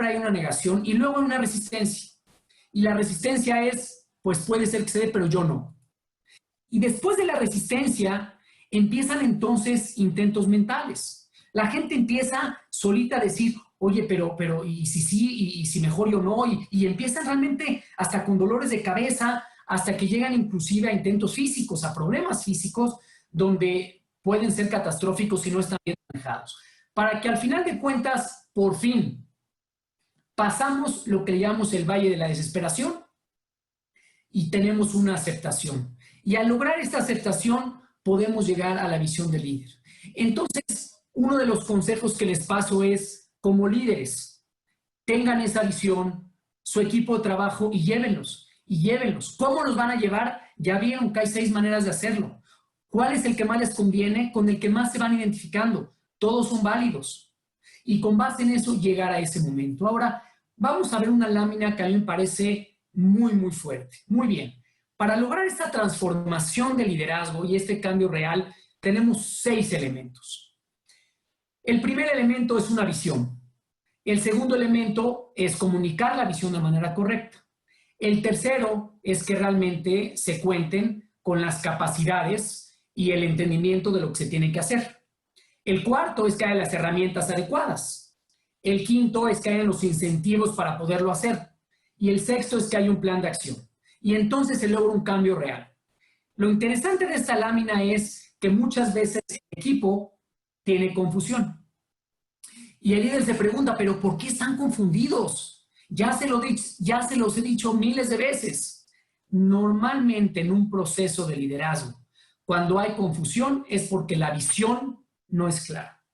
hay una negación y luego hay una resistencia. Y la resistencia es, pues puede ser que se dé, pero yo no. Y después de la resistencia, empiezan entonces intentos mentales. La gente empieza solita a decir, oye, pero, y si sí, y si mejor yo no, y empiezan realmente hasta con dolores de cabeza, hasta que llegan inclusive a intentos físicos, a problemas físicos, donde pueden ser catastróficos si no están bien manejados. Para que al final de cuentas, por fin, pasamos lo que llamamos el Valle de la Desesperación y tenemos una aceptación. Y al lograr esta aceptación, podemos llegar a la visión del líder. Entonces, uno de los consejos que les paso es, como líderes, tengan esa visión, su equipo de trabajo y llévenlos. ¿Cómo los van a llevar? Ya vieron que hay 6 maneras de hacerlo. ¿Cuál es el que más les conviene? Con el que más se van identificando. Todos son válidos. Y con base en eso, llegar a ese momento. Ahora, vamos a ver una lámina que a mí me parece muy, muy fuerte. Muy bien. Para lograr esta transformación de liderazgo y este cambio real, tenemos 6 elementos. El primer elemento es una visión. El segundo elemento es comunicar la visión de manera correcta. El tercero es que realmente se cuenten con las capacidades y el entendimiento de lo que se tiene que hacer. El cuarto es que haya las herramientas adecuadas. El quinto es que haya los incentivos para poderlo hacer. Y el sexto es que haya un plan de acción. Y entonces se logra un cambio real. Lo interesante de esta lámina es que muchas veces el equipo tiene confusión. Y el líder se pregunta, ¿pero por qué están confundidos? Ya se los he dicho miles de veces. Normalmente en un proceso de liderazgo, cuando hay confusión es porque la visión no es clara.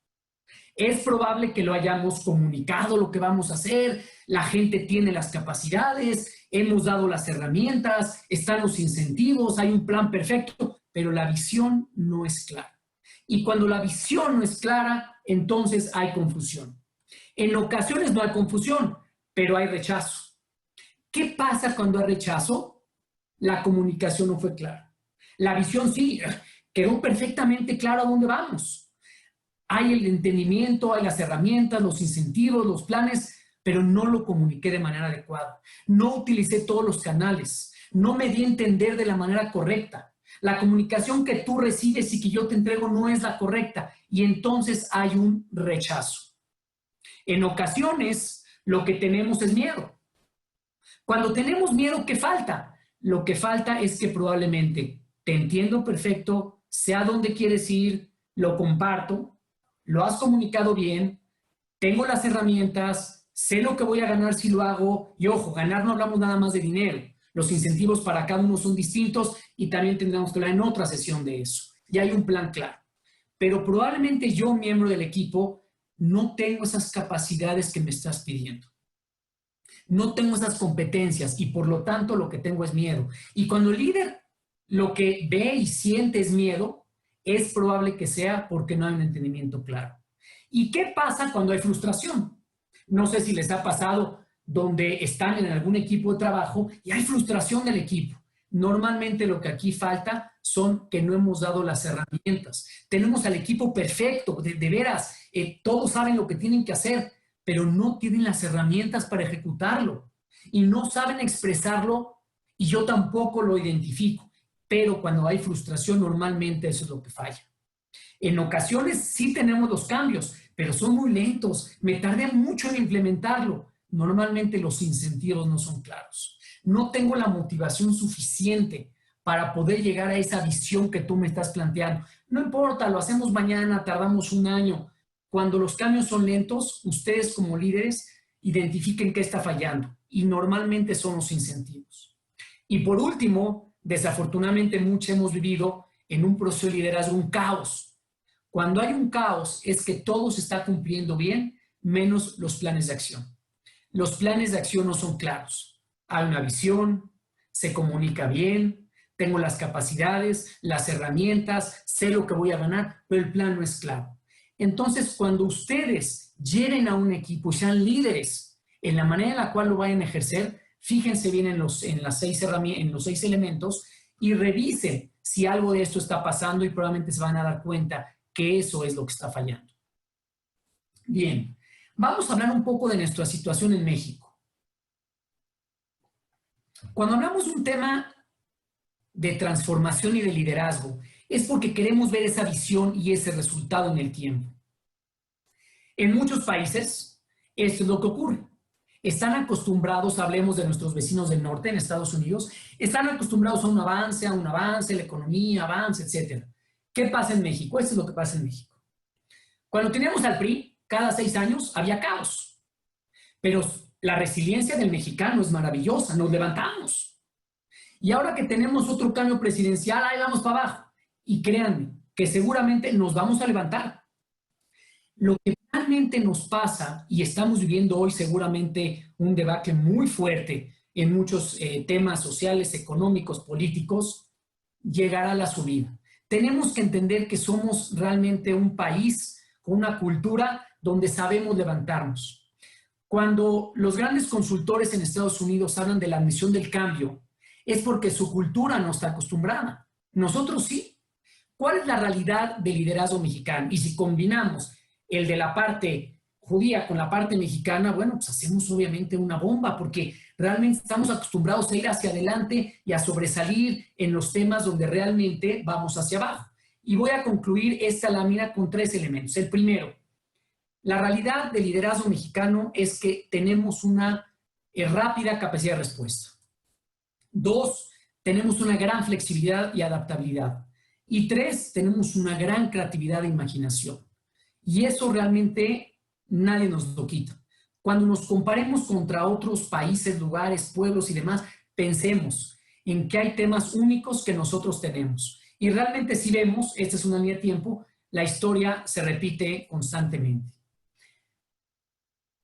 Es probable que lo hayamos comunicado lo que vamos a hacer, la gente tiene las capacidades, hemos dado las herramientas, están los incentivos, hay un plan perfecto, pero la visión no es clara. Y cuando la visión no es clara, entonces hay confusión. En ocasiones no hay confusión, pero hay rechazo. ¿Qué pasa cuando hay rechazo? La comunicación no fue clara. La visión sí, quedó perfectamente claro a dónde vamos. Hay el entendimiento, hay las herramientas, los incentivos, los planes, pero no lo comuniqué de manera adecuada. No utilicé todos los canales. No me di a entender de la manera correcta. La comunicación que tú recibes y que yo te entrego no es la correcta y entonces hay un rechazo. En ocasiones, lo que tenemos es miedo. Cuando tenemos miedo, ¿qué falta? Lo que falta es que probablemente te entiendo perfecto, sé a dónde quieres ir, lo comparto, lo has comunicado bien, tengo las herramientas, sé lo que voy a ganar si lo hago, y ojo, ganar no hablamos nada más de dinero. Los incentivos para cada uno son distintos y también tendremos que hablar en otra sesión de eso. Y hay un plan claro. Pero probablemente yo, miembro del equipo, no tengo esas capacidades que me estás pidiendo. No tengo esas competencias y por lo tanto lo que tengo es miedo. Y cuando el líder lo que ve y siente es miedo, es probable que sea porque no hay un entendimiento claro. ¿Y qué pasa cuando hay frustración? No sé si les ha pasado donde están en algún equipo de trabajo y hay frustración del equipo. Normalmente lo que aquí falta son que no hemos dado las herramientas. Tenemos al equipo perfecto, de veras, todos saben lo que tienen que hacer, pero no tienen las herramientas para ejecutarlo y no saben expresarlo y yo tampoco lo identifico. Pero cuando hay frustración, normalmente eso es lo que falla. En ocasiones sí tenemos los cambios, pero son muy lentos. Me tardé mucho en implementarlo. Normalmente los incentivos no son claros. No tengo la motivación suficiente para poder llegar a esa visión que tú me estás planteando. No importa, lo hacemos mañana, tardamos un año. Cuando los cambios son lentos, ustedes como líderes identifiquen qué está fallando y normalmente son los incentivos. Y por último, desafortunadamente mucho hemos vivido en un proceso de liderazgo un caos. Cuando hay un caos es que todo se está cumpliendo bien, menos los planes de acción. Los planes de acción no son claros. Hay una visión, se comunica bien, tengo las capacidades, las herramientas, sé lo que voy a ganar, pero el plan no es claro. Entonces, cuando ustedes lleguen a un equipo y sean líderes en la manera en la cual lo vayan a ejercer, fíjense bien en los 6 elementos y revisen si algo de esto está pasando y probablemente se van a dar cuenta que eso es lo que está fallando. Bien, vamos a hablar un poco de nuestra situación en México. Cuando hablamos de un tema de transformación y de liderazgo, es porque queremos ver esa visión y ese resultado en el tiempo. En muchos países, esto es lo que ocurre. Están acostumbrados, hablemos de nuestros vecinos del norte, en Estados Unidos, están acostumbrados a un avance, la economía, avance, etc. ¿Qué pasa en México? Esto es lo que pasa en México. Cuando teníamos al PRI, cada 6 años había caos. Pero la resiliencia del mexicano es maravillosa, nos levantamos. Y ahora que tenemos otro cambio presidencial, ahí vamos para abajo. Y créanme, que seguramente nos vamos a levantar. Lo que realmente nos pasa, y estamos viviendo hoy seguramente un debate muy fuerte en muchos temas sociales, económicos, políticos, llegará a la subida. Tenemos que entender que somos realmente un país con una cultura donde sabemos levantarnos. Cuando los grandes consultores en Estados Unidos hablan de la misión del cambio, es porque su cultura no está acostumbrada. Nosotros sí. ¿Cuál es la realidad del liderazgo mexicano? Y si combinamos el de la parte judía con la parte mexicana, bueno, pues hacemos obviamente una bomba, porque realmente estamos acostumbrados a ir hacia adelante y a sobresalir en los temas donde realmente vamos hacia abajo. Y voy a concluir esta lámina con 3 elementos. El primero, la realidad del liderazgo mexicano es que tenemos una rápida capacidad de respuesta. 2, tenemos una gran flexibilidad y adaptabilidad. Y 3, tenemos una gran creatividad e imaginación. Y eso realmente nadie nos lo quita. Cuando nos comparemos contra otros países, lugares, pueblos y demás, pensemos en que hay temas únicos que nosotros tenemos. Y realmente si vemos, esta es una línea de tiempo, la historia se repite constantemente.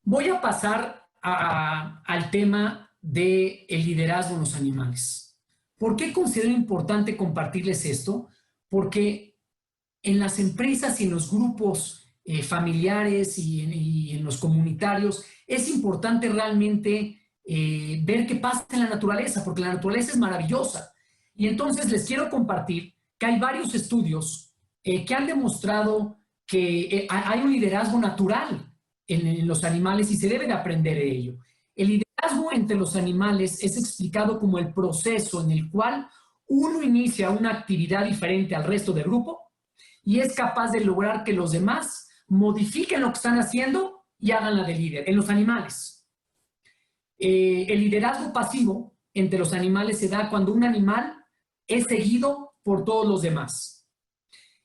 Voy a pasar al tema del liderazgo en los animales. ¿Por qué considero importante compartirles esto? Porque en las empresas y en los grupos familiares y en los comunitarios es importante realmente ver qué pasa en la naturaleza, porque la naturaleza es maravillosa. Y entonces les quiero compartir que hay varios estudios que han demostrado que hay un liderazgo natural en los animales y se debe de aprender de ello. El liderazgo entre los animales es explicado como el proceso en el cual uno inicia una actividad diferente al resto del grupo y es capaz de lograr que los demás modifiquen lo que están haciendo y háganla de líder. En los animales, el liderazgo pasivo entre los animales se da cuando un animal es seguido por todos los demás.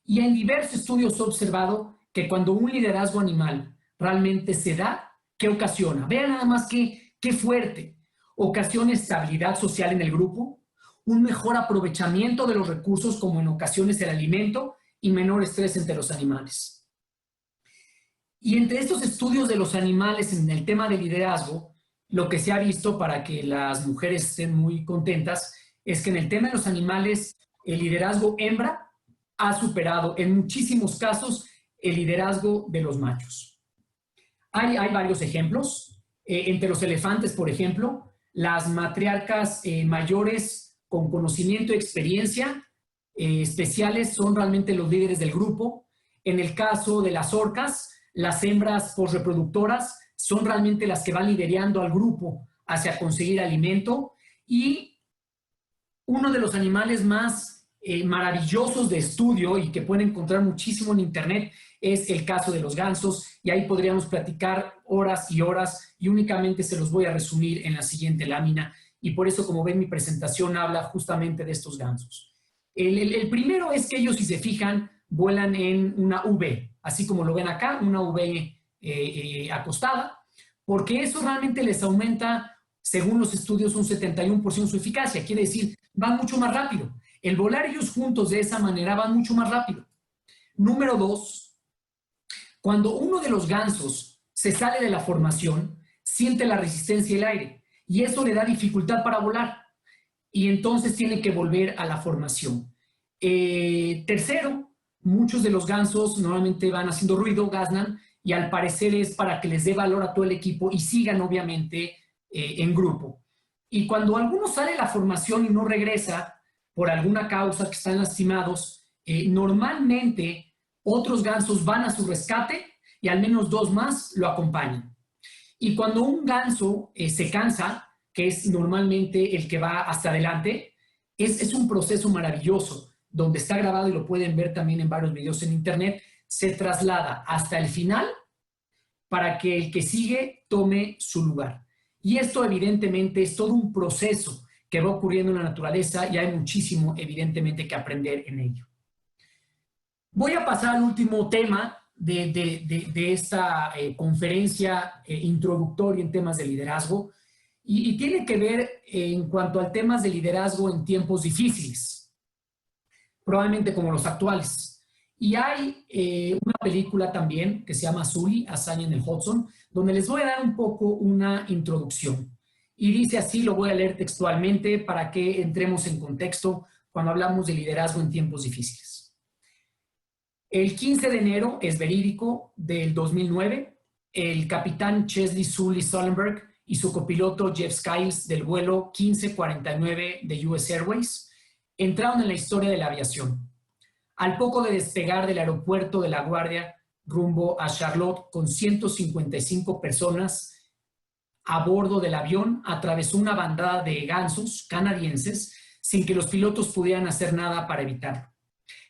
Y en diversos estudios he observado que cuando un liderazgo animal realmente se da, ¿qué ocasiona? Vean nada más qué fuerte. Ocasiona estabilidad social en el grupo, un mejor aprovechamiento de los recursos, como en ocasiones el alimento, y menor estrés entre los animales. Y entre estos estudios de los animales en el tema de liderazgo, lo que se ha visto, para que las mujeres estén muy contentas, es que en el tema de los animales, el liderazgo hembra ha superado en muchísimos casos el liderazgo de los machos. Hay varios ejemplos. Entre los elefantes, por ejemplo, las matriarcas mayores con conocimiento y experiencia especiales son realmente los líderes del grupo. En el caso de las orcas, las hembras posreproductoras son realmente las que van liderando al grupo hacia conseguir alimento. Y uno de los animales más maravillosos de estudio y que pueden encontrar muchísimo en internet es el caso de los gansos, y ahí podríamos platicar horas y horas, y únicamente se los voy a resumir en la siguiente lámina, y por eso, como ven, mi presentación habla justamente de estos gansos. El primero es que ellos, si se fijan, vuelan en una V, así como lo ven acá, una V acostada, porque eso realmente les aumenta, según los estudios, un 71% su eficacia. Quiere decir, van mucho más rápido. El volar ellos juntos de esa manera van mucho más rápido. Número 2, cuando uno de los gansos se sale de la formación, siente la resistencia del aire y eso le da dificultad para volar y entonces tiene que volver a la formación. Tercero, muchos de los gansos normalmente van haciendo ruido, gasnan, y al parecer es para que les dé valor a todo el equipo y sigan obviamente en grupo. Y cuando alguno sale de la formación y no regresa por alguna causa, que están lastimados, normalmente otros gansos van a su rescate y al menos 2 más lo acompañan. Y cuando un ganso se cansa, que es normalmente el que va hasta adelante, es un proceso maravilloso, donde está grabado y lo pueden ver también en varios videos en internet, se traslada hasta el final para que el que sigue tome su lugar. Y esto evidentemente es todo un proceso que va ocurriendo en la naturaleza y hay muchísimo evidentemente que aprender en ello. Voy a pasar al último tema de esta conferencia introductoria en temas de liderazgo y tiene que ver en cuanto a temas de liderazgo en tiempos difíciles, probablemente como los actuales. Y hay una película también que se llama Sully, Hazaña en el Hudson, donde les voy a dar un poco una introducción. Y dice así, lo voy a leer textualmente para que entremos en contexto cuando hablamos de liderazgo en tiempos difíciles. El 15 de enero, es verídico, del 2009, el capitán Chesley Sully Sullenberg y su copiloto Jeff Skiles del vuelo 1549 de US Airways entraron en la historia de la aviación. Al poco de despegar del aeropuerto de La Guardia rumbo a Charlotte con 155 personas a bordo del avión, atravesó una bandada de gansos canadienses sin que los pilotos pudieran hacer nada para evitarlo.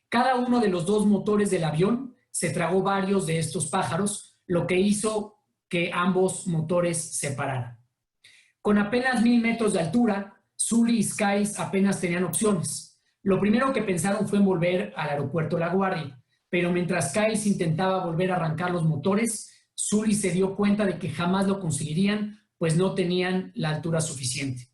Cada uno de los 2 motores del avión se tragó varios de estos pájaros, lo que hizo que ambos motores se pararan. Con apenas 1000 metros de altura, Sully y Skiles apenas tenían opciones. Lo primero que pensaron fue en volver al aeropuerto La Guardia, pero mientras Skiles intentaba volver a arrancar los motores, Sully se dio cuenta de que jamás lo conseguirían, pues no tenían la altura suficiente.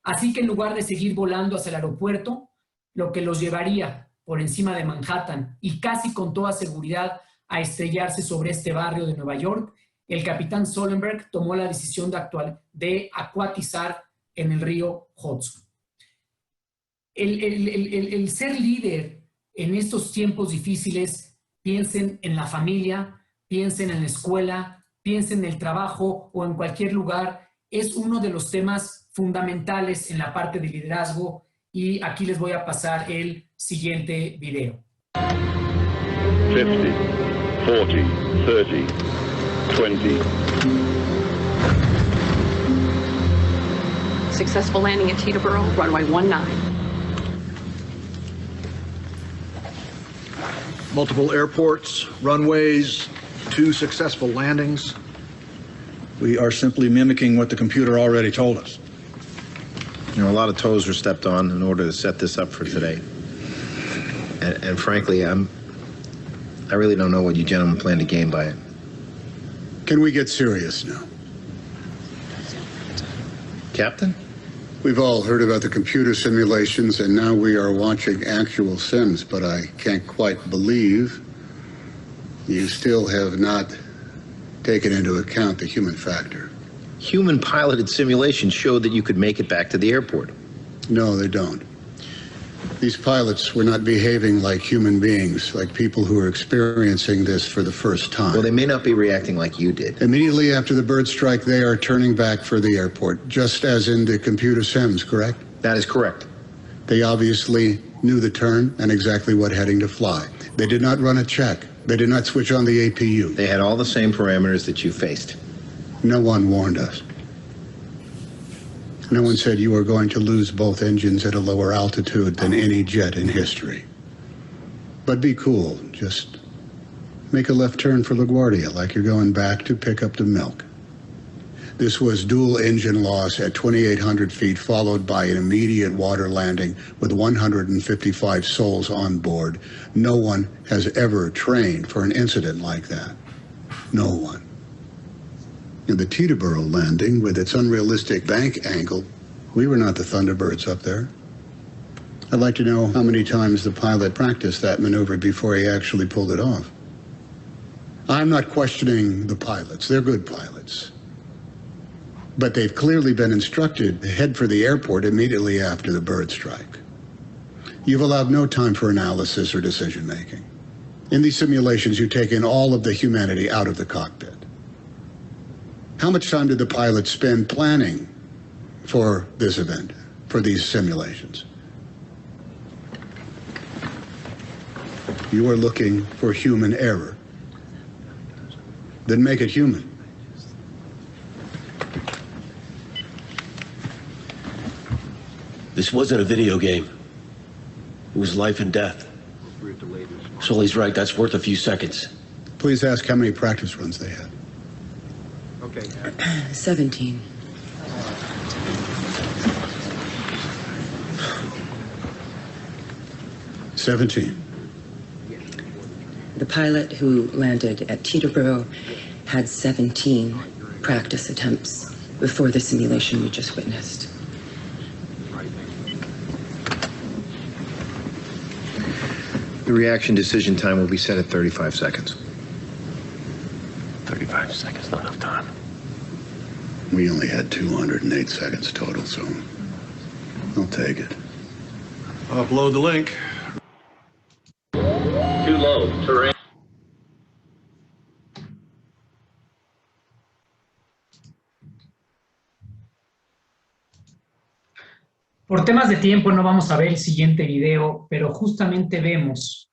Así que en lugar de seguir volando hacia el aeropuerto, lo que los llevaría por encima de Manhattan y casi con toda seguridad a estrellarse sobre este barrio de Nueva York, el capitán Sullenberg tomó la decisión de acuatizar en el río Hudson. El ser líder en estos tiempos difíciles, piensen en la familia, piensen en la escuela, piensen en el trabajo o en cualquier lugar, es uno de los temas fundamentales en la parte de liderazgo y aquí les voy a pasar el siguiente video. 50, 40, 30, 20. Successful landing at Teterboro, runway 19. Multiple airports, runways, 2 successful landings. We are simply mimicking what the computer already told us. You know, a lot of toes were stepped on in order to set this up for today. And frankly, I really don't know what you gentlemen plan to gain by it. Can we get serious now? Captain? We've all heard about the computer simulations, and now we are watching actual sims, but I can't quite believe you still have not taken into account the human factor. Human-piloted simulations showed that you could make it back to the airport. No, they don't. These pilots were not behaving like human beings, like people who are experiencing this for the first time. Well, they may not be reacting like you did. Immediately after the bird strike, they are turning back for the airport, just as in the computer sims, correct? That is correct. They obviously knew the turn and exactly what heading to fly. They did not run a check. They did not switch on the APU. They had all the same parameters that you faced. No one warned us. No one said you were going to lose both engines at a lower altitude than any jet in history. But be cool. Just make a left turn for LaGuardia like you're going back to pick up the milk. This was dual engine loss at 2,800 feet, followed by an immediate water landing with 155 souls on board. No one has ever trained for an incident like that. No one. In the Teterboro landing, with its unrealistic bank angle, we were not the Thunderbirds up there. I'd like to know how many times the pilot practiced that maneuver before he actually pulled it off. I'm not questioning the pilots. They're good pilots. But they've clearly been instructed to head for the airport immediately after the bird strike. You've allowed no time for analysis or decision-making. In these simulations, you take in all of the humanity out of the cockpit. How much time did the pilots spend planning for this event, for these simulations? You are looking for human error. Then make it human. This wasn't a video game. It was life and death. Sully's right, that's worth a few seconds. Please ask how many practice runs they had. Okay. 17. The pilot who landed at Teterboro had 17 practice attempts before the simulation we just witnessed. The reaction decision time will be set at 35 seconds. 35 seconds, not enough time. We only had 208 seconds total, so I'll take it. Upload the link. Too low. Terrain. Por temas de tiempo no vamos a ver el siguiente video, pero justamente vemos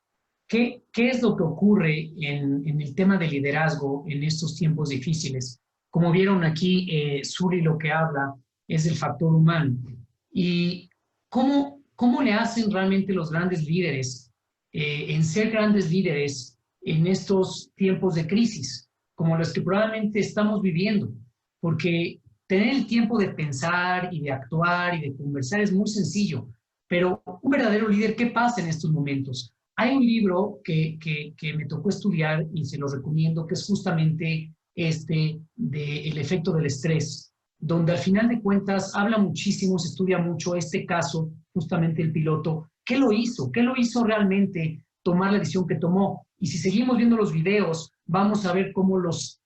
qué es lo que ocurre en el tema de liderazgo en estos tiempos difíciles. Como vieron aquí, Suri lo que habla es del factor humano. Y cómo le hacen realmente los grandes líderes en ser grandes líderes en estos tiempos de crisis, como los que probablemente estamos viviendo. Porque tener el tiempo de pensar y de actuar y de conversar es muy sencillo, pero un verdadero líder, ¿qué pasa en estos momentos? Hay un libro que me tocó estudiar y se lo recomiendo, que es justamente de El efecto del estrés, donde al final de cuentas habla muchísimo, se estudia mucho este caso, justamente el piloto. ¿Qué lo hizo? ¿Qué lo hizo realmente tomar la decisión que tomó? Y si seguimos viendo los videos, vamos a ver cómo los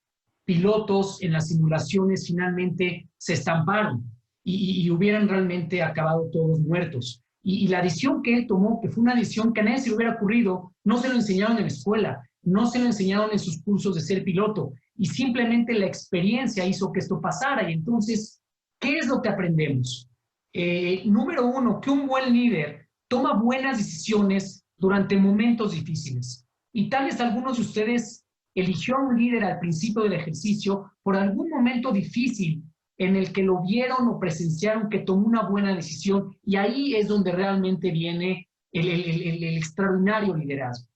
pilotos en las simulaciones finalmente se estamparon y hubieran realmente acabado todos muertos. Y la decisión que él tomó, que fue una decisión que a nadie se le hubiera ocurrido, no se lo enseñaron en la escuela, no se lo enseñaron en sus cursos de ser piloto, y simplemente la experiencia hizo que esto pasara. Y entonces, ¿qué es lo que aprendemos? Número uno, que un buen líder toma buenas decisiones durante momentos difíciles. Y tal vez algunos de ustedes eligió a un líder al principio del ejercicio por algún momento difícil en el que lo vieron o presenciaron que tomó una buena decisión, y ahí es donde realmente viene el extraordinario liderazgo.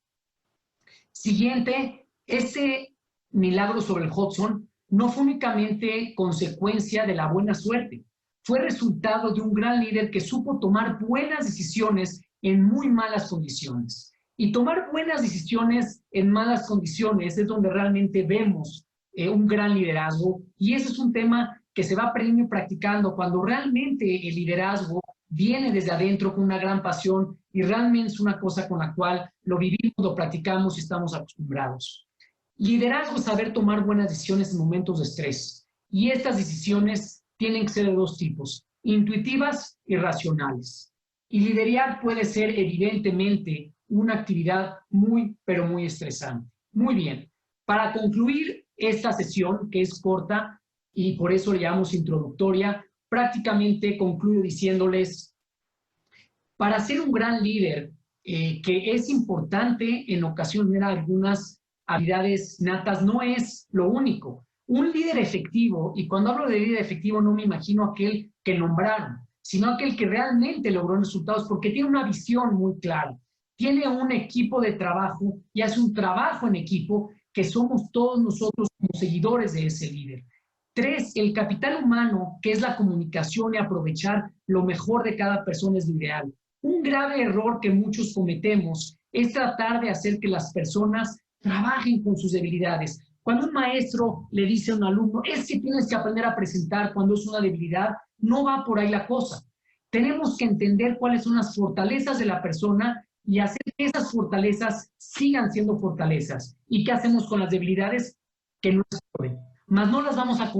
Siguiente, ese milagro sobre el Hudson no fue únicamente consecuencia de la buena suerte, fue resultado de un gran líder que supo tomar buenas decisiones en muy malas condiciones. Y tomar buenas decisiones en malas condiciones es donde realmente vemos un gran liderazgo, y ese es un tema que se va aprendiendo y practicando cuando realmente el liderazgo viene desde adentro con una gran pasión y realmente es una cosa con la cual lo vivimos, lo practicamos y estamos acostumbrados. Liderazgo es saber tomar buenas decisiones en momentos de estrés, y estas decisiones tienen que ser de dos tipos, intuitivas y racionales. Y liderar puede ser evidentemente una actividad muy, pero muy estresante. Muy bien, para concluir esta sesión, que es corta y por eso le llamamos introductoria, prácticamente concluyo diciéndoles, para ser un gran líder, que es importante en ocasiones tener algunas habilidades natas, no es lo único. Un líder efectivo, y cuando hablo de líder efectivo no me imagino aquel que nombraron, sino aquel que realmente logró resultados porque tiene una visión muy clara, tiene un equipo de trabajo y hace un trabajo en equipo que somos todos nosotros como seguidores de ese líder. 3, el capital humano, que es la comunicación y aprovechar lo mejor de cada persona es lo ideal. Un grave error que muchos cometemos es tratar de hacer que las personas trabajen con sus debilidades. Cuando un maestro le dice a un alumno, es que tienes que aprender a presentar cuando es una debilidad, no va por ahí la cosa. Tenemos que entender cuáles son las fortalezas de la persona y hacer que esas fortalezas sigan siendo fortalezas. ¿Y qué hacemos con las debilidades? Que no se pueden. Mas no las vamos a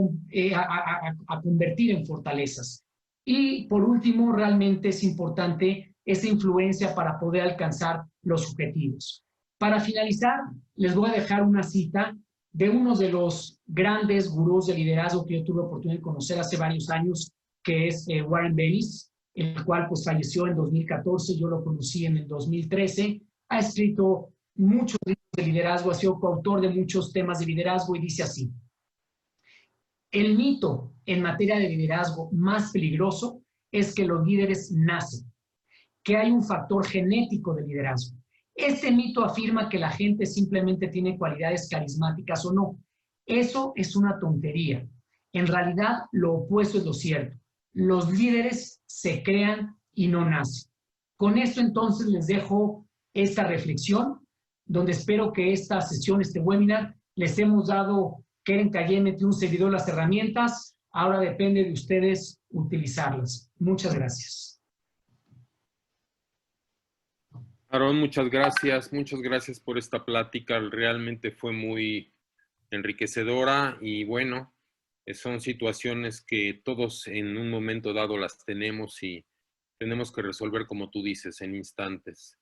convertir en fortalezas. Y por último, realmente es importante esa influencia para poder alcanzar los objetivos. Para finalizar, les voy a dejar una cita de uno de los grandes gurús de liderazgo que yo tuve oportunidad de conocer hace varios años, que es Warren Bennis, el cual pues falleció en 2014, yo lo conocí en el 2013, ha escrito muchos libros de liderazgo, ha sido coautor de muchos temas de liderazgo y dice así: el mito en materia de liderazgo más peligroso es que los líderes nacen, que hay un factor genético de liderazgo. Este mito afirma que la gente simplemente tiene cualidades carismáticas o no. Eso es una tontería. En realidad, lo opuesto es lo cierto. Los líderes se crean y no nacen. Con esto, entonces, les dejo esta reflexión, donde espero que esta sesión, este webinar, les hemos dado, Keren Kayemet y un servidor, las herramientas. Ahora depende de ustedes utilizarlas. Muchas gracias. Aarón, muchas gracias por esta plática, realmente fue muy enriquecedora y bueno, son situaciones que todos en un momento dado las tenemos y tenemos que resolver, como tú dices, en instantes.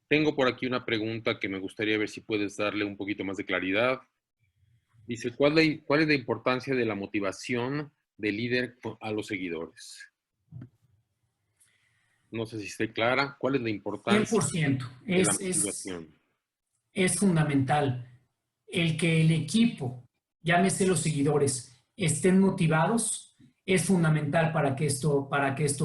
Tengo por aquí una pregunta que me gustaría ver si puedes darle un poquito más de claridad. Dice, ¿cuál es la importancia de la motivación del líder a los seguidores? No sé si esté clara. ¿Cuál es la importancia 100%. de la motivación? Es fundamental el que el equipo, llámese los seguidores, estén motivados, es fundamental para que esto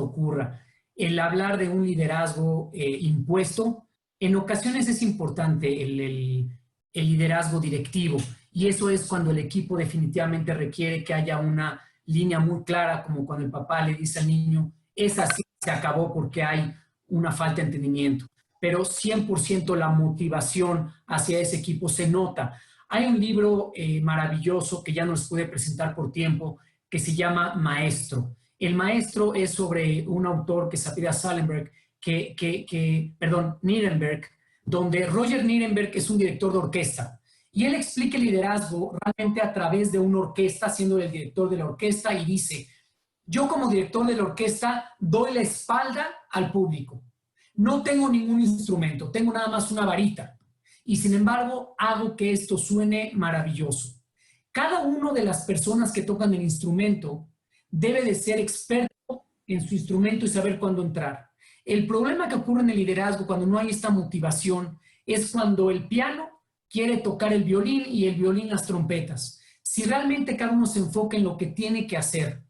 ocurra. El hablar de un liderazgo impuesto, en ocasiones es importante el liderazgo directivo, y eso es cuando el equipo definitivamente requiere que haya una línea muy clara, como cuando el papá le dice al niño, es así, se acabó porque hay una falta de entendimiento. Pero 100% la motivación hacia ese equipo se nota. Hay un libro maravilloso que ya no les pude presentar por tiempo, que se llama Maestro. El Maestro es sobre un autor que se apellida Nirenberg, donde Roger Nirenberg es un director de orquesta. Y él explica el liderazgo realmente a través de una orquesta, siendo el director de la orquesta, y dice, yo como director de la orquesta doy la espalda al público. No tengo ningún instrumento, tengo nada más una varita. Y sin embargo, hago que esto suene maravilloso. Cada una de las personas que tocan el instrumento debe de ser experto en su instrumento y saber cuándo entrar. El problema que ocurre en el liderazgo cuando no hay esta motivación es cuando el piano quiere tocar el violín y el violín las trompetas. Si realmente cada uno se enfoca en lo que tiene que hacer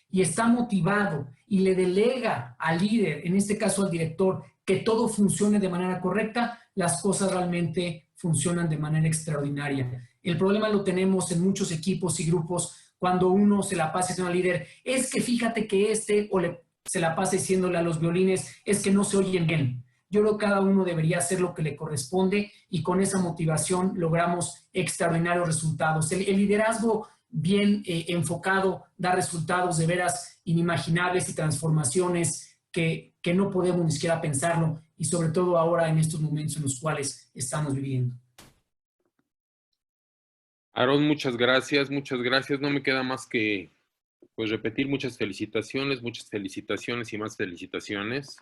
y está motivado y le delega al líder, en este caso al director, que todo funcione de manera correcta, las cosas realmente funcionan de manera extraordinaria. El problema lo tenemos en muchos equipos y grupos cuando uno se la pasa diciendo al líder, es que fíjate que se la pasa diciéndole a los violines, es que no se oyen bien. Yo creo que cada uno debería hacer lo que le corresponde y con esa motivación logramos extraordinarios resultados. El liderazgo bien enfocado da resultados de veras inimaginables y transformaciones que no podemos ni siquiera pensarlo, y sobre todo ahora en estos momentos en los cuales estamos viviendo. Aarón, muchas gracias, muchas gracias. No me queda más que pues repetir muchas felicitaciones y más felicitaciones.